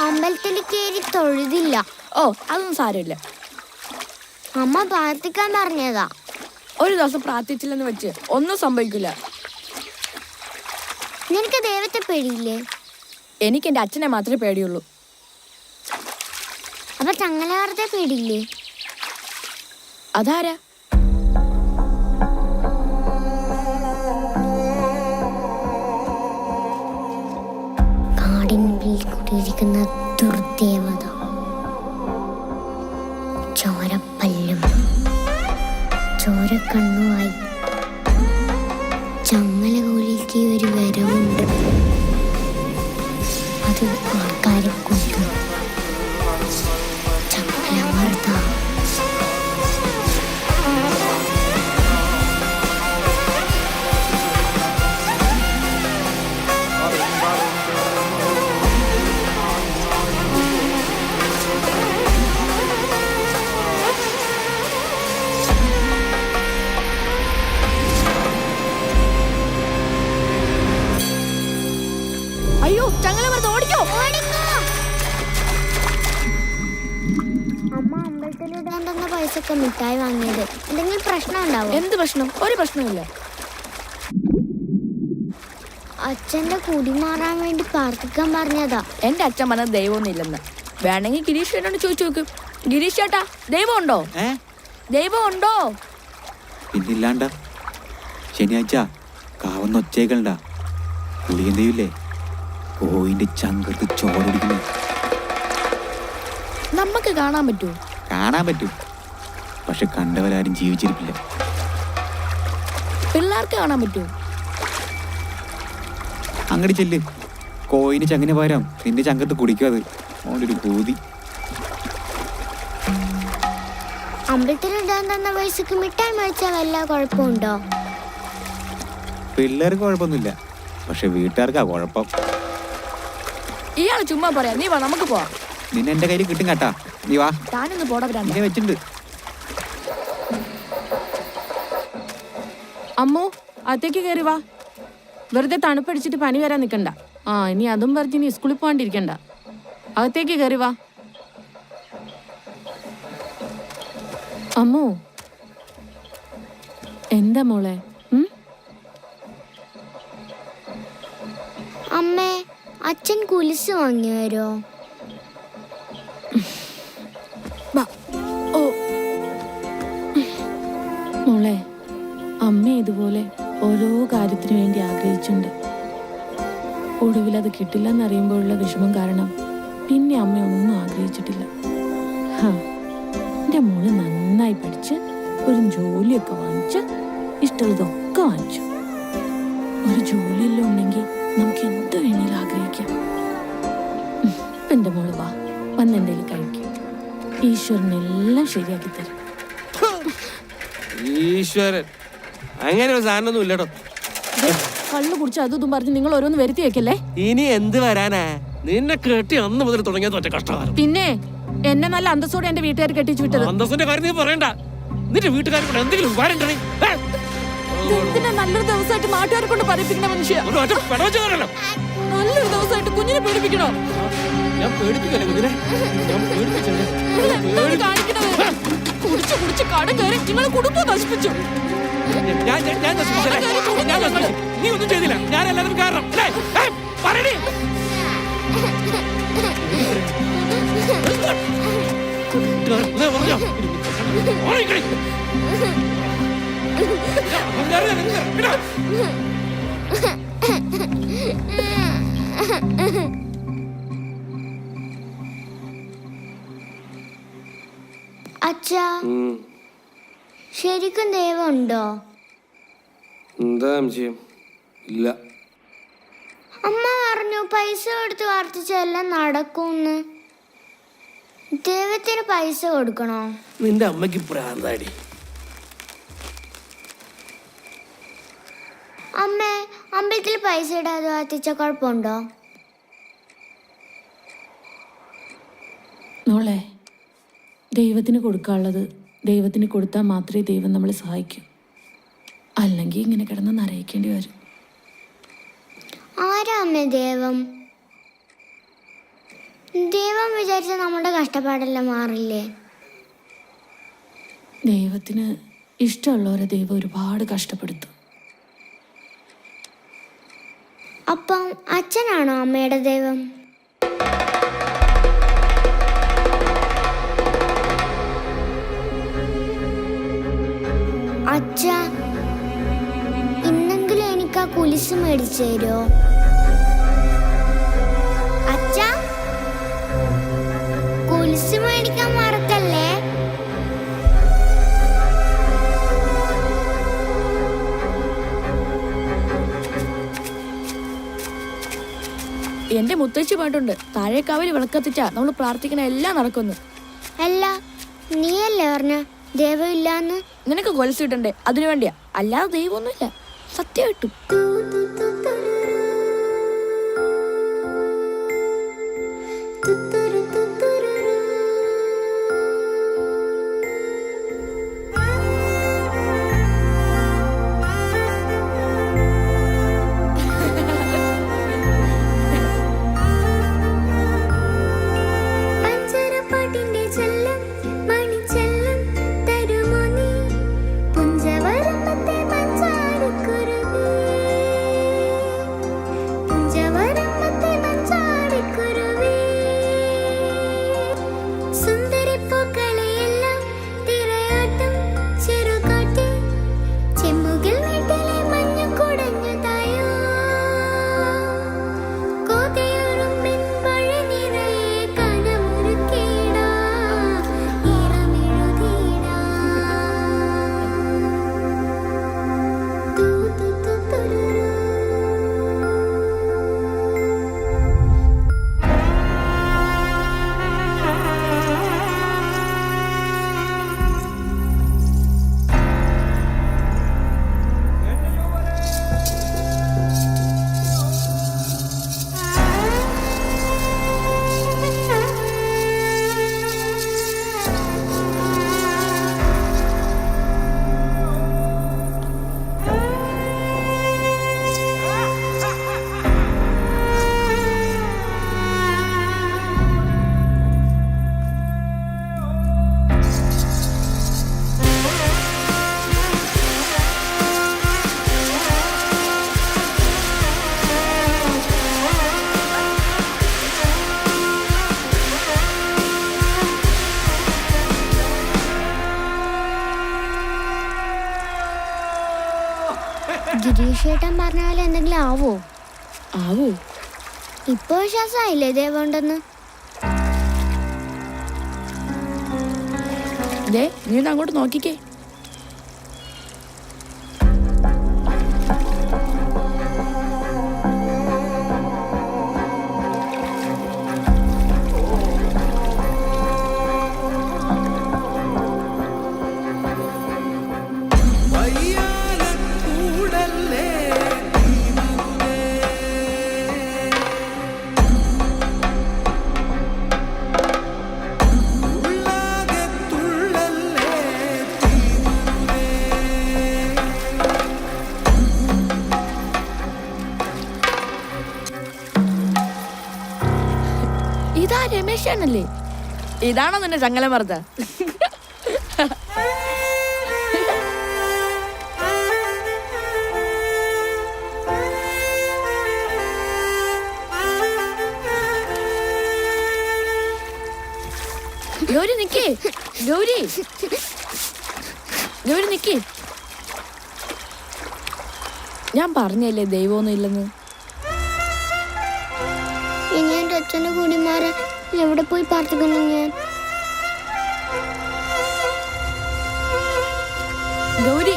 അമ്പലത്തിൽ കയറി തൊഴുതില്ല. ഓ അതൊന്നും സാരമില്ല. അമ്മ പ്രാർത്ഥിക്കാൻ പറഞ്ഞതാ. ഒരു ദിവസം പ്രാർത്ഥിച്ചില്ലെന്ന് വെച്ച് ഒന്നും സംഭവിക്കില്ല. നിനക്ക് ദൈവത്തെ പേടിയില്ലേ? എനിക്ക് എൻ്റെ അച്ഛനെ മാത്രമേ പേടിയുള്ളൂ. അപ്പൊ ചങ്ങലവാർത്തെ പേടിയില്ലേ? അതാരാ? കാടിനുള്ളിൽ കുടിയിരിക്കുന്ന ദുർദേവത, ചോരപ്പല്ലും ചോരക്കണ്ണുമായി ചങ്ങല കോലിക്ക് ഒരു വരവുണ്ട്. അത് ആൾക്കാരെ കൊല്ലും. ചങ്ങലവാർത്ത. അയ്യോ ചങ്ങലവാർത്ത ഓടിക്കോ. അമ്മ അമ്പലത്തിലിടാൻ തന്ന പൈസക്ക് മിഠായി വാങ്ങിയത്. എന്തെങ്കിലും പ്രശ്നം ഉണ്ടാവും? എന്ത് പ്രശ്നം? ഒരു പ്രശ്നമില്ല. അച്ഛന്റെ കുടി മാറാൻ വേണ്ടി പ്രാർത്ഥിക്കാൻ പറഞ്ഞതാ. എൻ്റെ അച്ഛൻ പറഞ്ഞത് ദൈവമൊന്നും ഇല്ലെന്ന്. വേണമെങ്കിൽ ഗിരീഷ് ചേട്ടനോട് ചോദിച്ചു നോക്ക്. ഗിരീഷ് ചേട്ടാ, ദൈവം ഉണ്ടോ? ദൈവം ഉണ്ടോ? പിന്നില്ലാണ്ട. ശനിയാഴ്ച കാവുന്ന ഒച്ചേക്കണ്ട. പുളിയന്തയില്ലേ കോയിന്റെ ചങ്കത്ത് ചോരടിക്കുന്നു. നമുക്ക് കാണാൻ പറ്റുമോ? കാണാൻ പറ്റും, പക്ഷെ കണ്ടവരാരും ജീവിച്ചിരിപ്പില്ല. പിള്ളേർക്ക് കാണാൻ പറ്റുമോ? അങ്ങോട്ട് ചെല്ല്. കോയിന് ചങ്ങിന് പകരം നിന്റെ ചങ്കത്ത് കുടിക്കും. അത് ഓൻ്റെ ഒരു ഭൂതി. അമ്പലത്തിലിടാൻ തന്ന പൈസക്ക് മിഠായി മേടിച്ചാൽ വല്ല കുഴപ്പമുണ്ടോ? പിള്ളേർക്ക് കുഴപ്പമൊന്നുമില്ല, പക്ഷെ വീട്ടുകാർക്കാ കുഴപ്പം. ഇയാള് ചുമ്മാ പറയാ. നീ വാ, നമുക്ക് പോവാം. നിന്നെ എന്റെ കയ്യിൽ കിട്ടും കേട്ടാ. നീ വാ. താനൊന്ന് പോടാ. നിന്നെ വെച്ചിട്ടുണ്ട്. അമ്മു, അകത്തേക്ക് കയറി വാ. വെറുതെ തണുപ്പടിച്ചിട്ട് പനി വരാൻ നിൽക്കണ്ട. ഇനി അതും പറഞ്ഞ് നീ സ്കൂളിൽ പോകാണ്ടിരിക്കണ്ട. അകത്തേക്ക് കയറി വാ. അമ്മു, എന്താ മോളെ? അമ്മേ, അച്ഛൻ കുലിസ് വാങ്ങി വരുമോ? മോളെ, അമ്മ ഇതുപോലെ ഓരോ കാര്യത്തിനു വേണ്ടി ആഗ്രഹിച്ചിട്ടുണ്ട്. ഒടുവിൽ അത് കിട്ടില്ലെന്നറിയുമ്പോഴുള്ള വിഷമം കാരണം പിന്നെ അമ്മ ഒന്നും ആഗ്രഹിച്ചിട്ടില്ല. എൻ്റെ മോള് നന്നായി പഠിച്ച് ഒരു ജോലിയൊക്കെ വാങ്ങിച്ച് ഇഷ്ടമുള്ളതൊക്കെ വാങ്ങിച്ചു. ഒരു ജോലിയെല്ലാം ഉണ്ടെങ്കിൽ നമുക്ക് എന്ത് വേണേലും ആഗ്രഹിക്കാം. എൻ്റെ മോള് വാ, വന്നെൻ്റെ കഴിക്കും. ഈശ്വരനെല്ലാം ശരിയാക്കി തരും. ഈശ്വരൻ അങ്ങനെ ഒരു സാധനമൊന്നും ഇല്ലടോ. കള്ളു കുടിച്ച് അതും പറഞ്ഞ് നിങ്ങൾ ഓരോന്ന് വരുത്തി വെക്കല്ലേ. ഇനി എന്ത് വരാനാ? നിന്നെ കെട്ടി അന്ന് മുതൽ തുടങ്ങിയത് ഒറ്റ കഷ്ടകാലം. പിന്നെ എന്നെ നല്ല അന്തസ്സോടെ എന്റെ വീട്ടുകാർ കെട്ടിച്ചു വിട്ടത്. അന്തസ്സിന്റെ കാര്യം നീ പറയണ്ട. നിന്റെ വീട്ടുകാരെ കൂടെ എന്തെങ്കിലും ഉപകാരം ഉണ്ടോ? നല്ലൊരു ദിവസമായിട്ട് നാട്ടുകാരെ കൊണ്ട് പറയിപ്പിക്കണ മനുഷ്യ. നല്ലൊരു ദിവസമായിട്ട് കുഞ്ഞിനെ പേടിപ്പിക്കണോ? ഞാൻ പേടിപ്പിക്കല്ലേ കുഞ്ഞിനെ? കുടിച്ച് കുടിച്ച് കടം കയറി നിങ്ങളെ കുടുംബം നശിപ്പിച്ചു. നീ ഒന്നും ചെയ്തില്ല. ഞാൻ എല്ലാവരും കാരണം പറയണേ. അച്ഛാ, ശരിക്കും ദൈവം ഉണ്ടോ? എന്താ സംശയം? ഇല്ല. അമ്മ പറഞ്ഞു പൈസ കൊടുത്ത് പ്രാർത്ഥിച്ചെല്ലാം നടക്കുമെന്ന്. ദൈവത്തിന് പൈസ കൊടുക്കണോ? നിന്റെ അമ്മയ്ക്ക് പ്രാന്താടി. അമ്മേ, അമ്പലത്തിൽ പൈസ ഇടാതെ പ്രാർത്ഥിച്ച കുഴപ്പമുണ്ടോ? മോളെ, ദൈവത്തിന് കൊടുക്കാനുള്ളത് ദൈവത്തിന് കൊടുത്താൽ മാത്രമേ ദൈവം നമ്മളെ സഹായിക്കൂ. അല്ലെങ്കിൽ ഇങ്ങനെ കിടന്ന് നരയിക്കേണ്ടി വരും. ആരാ അമ്മേ ദൈവം? ദൈവം വിചാരിച്ച നമ്മുടെ കഷ്ടപ്പാടെല്ലാം മാറില്ലേ? ദൈവത്തിന് ഇഷ്ടമുള്ളവരെ ദൈവം ഒരുപാട് കഷ്ടപ്പെടുത്തും. അപ്പം അച്ഛനാണോ അമ്മയുടെ ദൈവം? അച്ഛ, ഇന്നെങ്കിലും എനിക്ക് ആ കുലിസ് മേടിച്ചു തരുമോ? അച്ഛ, കുലിസ് മേടിക്കാൻ മറക്കല്ലേ. എന്റെ മുത്തശ്ശി പാട്ടുണ്ട്, താഴേക്കാവിൽ വിളക്കത്തിച്ചാ നമ്മൾ പ്രാർത്ഥിക്കണ എല്ലാം നടക്കുന്നു. അല്ല, നീയല്ലേ പറഞ്ഞ ദൈവം ഇല്ലാന്ന്? നിനക്ക് കൊലസ് കിട്ടണ്ടേ, അതിനു വേണ്ടിയാ. അല്ലാതെ ദൈവമൊന്നുമില്ല, സത്യമായിട്ടും. ഗിരീഷേട്ടൻ പറഞ്ഞ പോലെ എന്തെങ്കിലും ആവോ? ആവോ? ഇപ്പൊ വിശ്വാസമായില്ലേ ദൈവം ഉണ്ടെന്ന്? നീ അങ്ങോട്ട് നോക്കിക്കേ. ഇതാ രമേശാണല്ലേ? ഇതാണോ നിന്റെ ചങ്ങല മറുത? ഗൗരി നിക്കേ, ഗൗരി ഗൗരി നിക്കേ. ഞാൻ പറഞ്ഞല്ലേ ദൈവമൊന്നും ഇല്ലെന്ന്. ഇനി എന്റെ അച്ഛന്റെ കൂടിമാരെ എവിടെ പോയി പ്രാർത്ഥിക്കുന്നു ഞാൻ? ഗൗരി,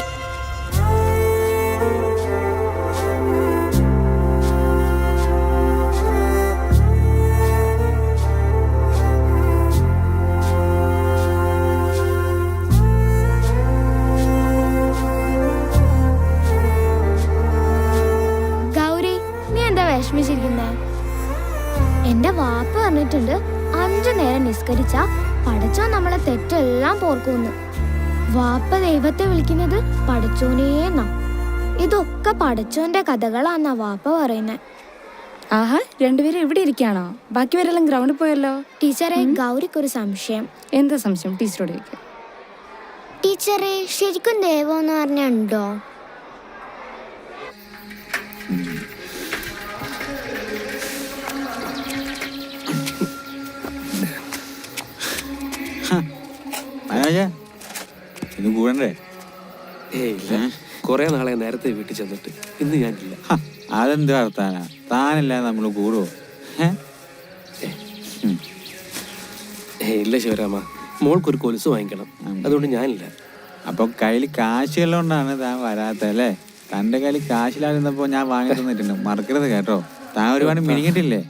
എന്റെ വാപ്പ പറഞ്ഞിട്ടുണ്ട് 5 നേരം നിസ്കരിച്ച പടച്ചോൻ നമ്മളെ തെറ്റെല്ലാം പോർക്കുന്ന്. വാപ്പ ദൈവത്തെ വിളിക്കുന്നത് പടച്ചോനേന്നാ. ഇതൊക്കെ പടച്ചോന്റെ കഥകളാന്നാ വാപ്പ പറയുന്നേ. ആഹാ, രണ്ടുപേരും ഇവിടെ ഇരിക്കാണോ? ബാക്കിവരെല്ലാം ഗ്രൗണ്ടിൽ പോയല്ലോ. ടീച്ചറെ, ഗൗരിക്കൊരു സംശയം. എന്താ സംശയം? ടീച്ചറോട് ചോദിക്കാം. ടീച്ചറെ, ശരിക്കും ദൈവം എന്ന് പറഞ്ഞുണ്ടോ? ഇത് കൂടണ്ടേ? കൊറേ നാളെ നേരത്തെ വീട്ടിൽ ചെന്നിട്ട് ഇന്ന് ഞാനില്ല. അതെന്ത് വർത്താനാ? താനല്ല നമ്മൾ കൂടുവോ? ഇല്ല ശിവരാമ, മോൾക്കൊരു കൊലുസ് വാങ്ങിക്കണം, അതുകൊണ്ട് ഞാനില്ല. അപ്പൊ കയ്യിൽ കാശുള്ളതുകൊണ്ടാണ് താൻ വരാത്തല്ലേ? തന്റെ കയ്യിൽ കാശിലായിരുന്നപ്പോ ഞാൻ വാങ്ങി തന്നിട്ടുണ്ട്, മറക്കരുത് കേട്ടോ. താൻ ഒരുപാട് മിനിങ്ങിട്ടില്ലേ,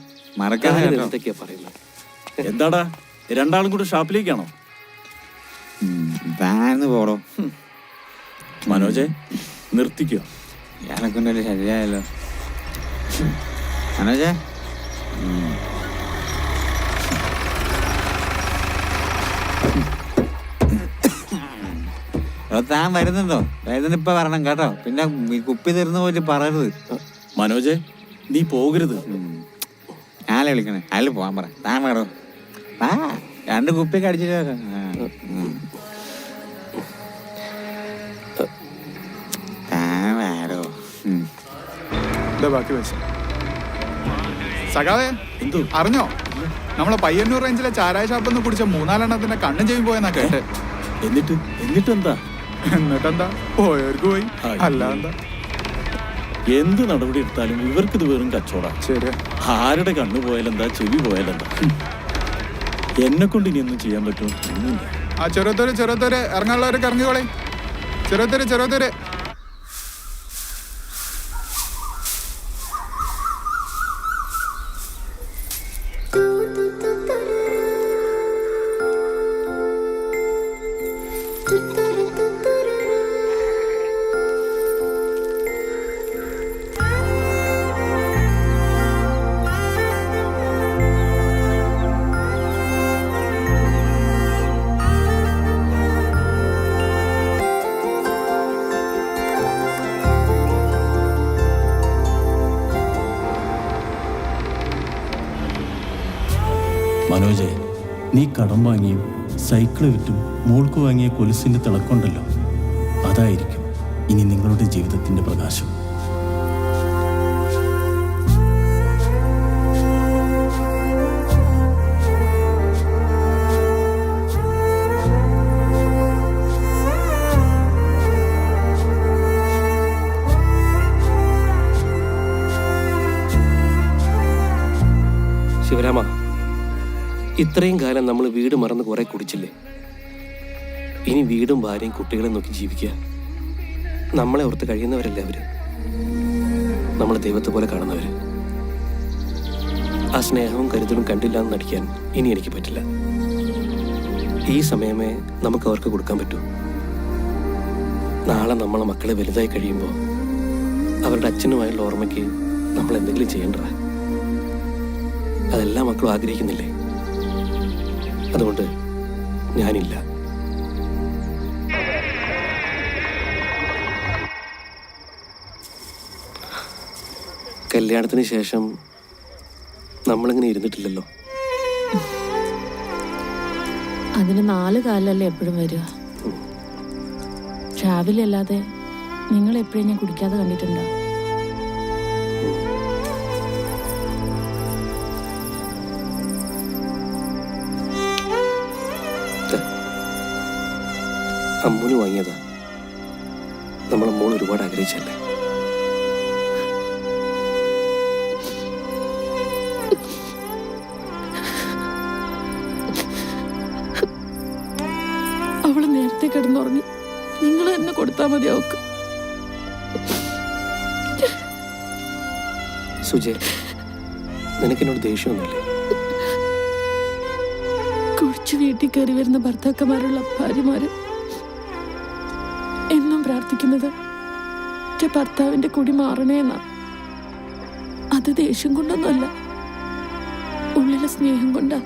മറക്കാതെ കേട്ടോ. എന്തൊക്കെയാ പറയുന്നത്? എന്താടാ, രണ്ടാളും കൂടെ ഷാപ്പിലേക്കാണോ? താന്ന് പോടോ. മനോജെ, നിർത്തിക്കോ. ഞാനൊക്കെ ശരിയായല്ലോ. മനോജെ, താൻ വരുന്നുണ്ടോ? വരുന്നിപ്പ വരണം കേട്ടോ. പിന്നെ കുപ്പി തീർന്നു പോയിട്ട് പറയരുത്. മനോജെ, നീ പോകരുത്. ഞാനെ വിളിക്കണേ, അതിൽ പോവാൻ പറ. താൻ വേണോ? 2 കുപ്പിയൊക്കെ അടിച്ചിട്ട് ബാക്കി സഖാവേ, അറിഞ്ഞോ നമ്മളെ പയ്യന്നൂർ റേഞ്ചിലെ ചാരായ ഷാപ്പിൽ നിന്ന് കുടിച്ച 3-4 കണ്ണും ചെയ്യും പോയെന്നാ കേട്ടെ. എന്നിട്ടെന്താ പോയവർക്ക് പോയി, അല്ലാതെന്താ. എന്ത് നടപടി എടുത്താലും ഇവർക്കിത് വെറും കച്ചവട. ശരി, ആരുടെ കണ്ണു പോയാലെന്താ, ചെവി പോയാലെന്താ. എന്നെ കൊണ്ട് ഇനി ഒന്നും ചെയ്യാൻ പറ്റുമോ? ആ ചെറുത്തൂര് ഇറങ്ങാനുള്ളവരൊക്കെ ഇറങ്ങിക്കോളെ. ചെറുത്തൂര് മനോജെ, നീ കടം വാങ്ങിയും സൈക്കിള് വിറ്റും മോൾക്ക് വാങ്ങിയ കൊലുസിന്റെ തിളക്കമുണ്ടല്ലോ, അതായിരിക്കും ഇനി നിങ്ങളുടെ ജീവിതത്തിന്റെ പ്രകാശം. ശിവരാമ, ഇത്രയും കാലം നമ്മൾ വീട് മറന്ന് കുറെ കുടിച്ചില്ലേ? ഇനി വീടും ഭാര്യയും കുട്ടികളെ നോക്കി ജീവിക്കുക. നമ്മളെ ഓർത്ത് കഴിയുന്നവരല്ലേ അവര്, നമ്മളെ ദൈവത്തെ പോലെ കാണുന്നവര്. ആ സ്നേഹവും കരുതലും കണ്ടില്ല എന്ന് നടിക്കാൻ ഇനി എനിക്ക് പറ്റില്ല. ഈ സമയമേ നമുക്ക് അവർക്ക് കൊടുക്കാൻ പറ്റൂ. നാളെ നമ്മളെ മക്കളെ വലുതായി കഴിയുമ്പോൾ അവരുടെ അച്ഛനുമായുള്ള ഓർമ്മയ്ക്ക് നമ്മൾ എന്തെങ്കിലും ചെയ്യണ്ട. അതെല്ലാ മക്കളും ആഗ്രഹിക്കുന്നില്ലേ? അതുകൊണ്ട് ഞാനില്ല. കല്യാണത്തിന് ശേഷം നമ്മളിങ്ങനെ ഇരുന്നിട്ടില്ലല്ലോ. അതിന് 4 കാലല്ലേ എപ്പോഴും വരിക. രാവിലെ അല്ലാതെ നിങ്ങൾ എപ്പോഴും ഞാൻ കുടിക്കാതെ കണ്ടിട്ടുണ്ടോ? അമ്മുന് വാങ്ങിയതാ. നമ്മളെ മോൾ ഒരുപാട് ആഗ്രഹിച്ചല്ലേ. അവള് നേരത്തെ കിടന്നുറങ്ങി. നിങ്ങൾ തന്നെ കൊടുത്താൽ മതി അവക്ക്. സുജയ്, നിനക്കെന്നോട് ദേഷ്യമൊന്നുമില്ലേ? കുടിച്ച് വീട്ടിൽ കയറി വരുന്ന ഭർത്താക്കന്മാരുള്ള ഭാര്യമാര് എന്നും പ്രാർത്ഥിക്കുന്നത് എന്റെ ഭർത്താവിന്റെ കുടി മാറണേന്നാ. അത് ദേഷ്യം കൊണ്ടൊന്നുമല്ല. എന്നോടുള്ള സ്നേഹം കൊണ്ടാ.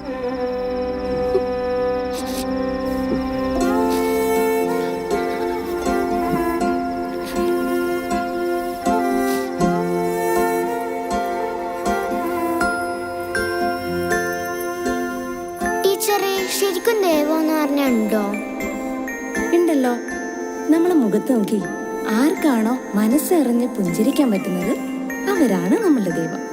ടീച്ചറെ, ശരിക്കും ദൈവം എന്ന് പറഞ്ഞുണ്ടോ? ഉണ്ടല്ലോ. നമ്മളെ മുഖത്ത് നോക്കി ആർക്കാണോ മനസ്സറിഞ്ഞ് പുഞ്ചിരിക്കാൻ പറ്റുന്നത് അവരാണ് നമ്മളുടെ ദൈവം.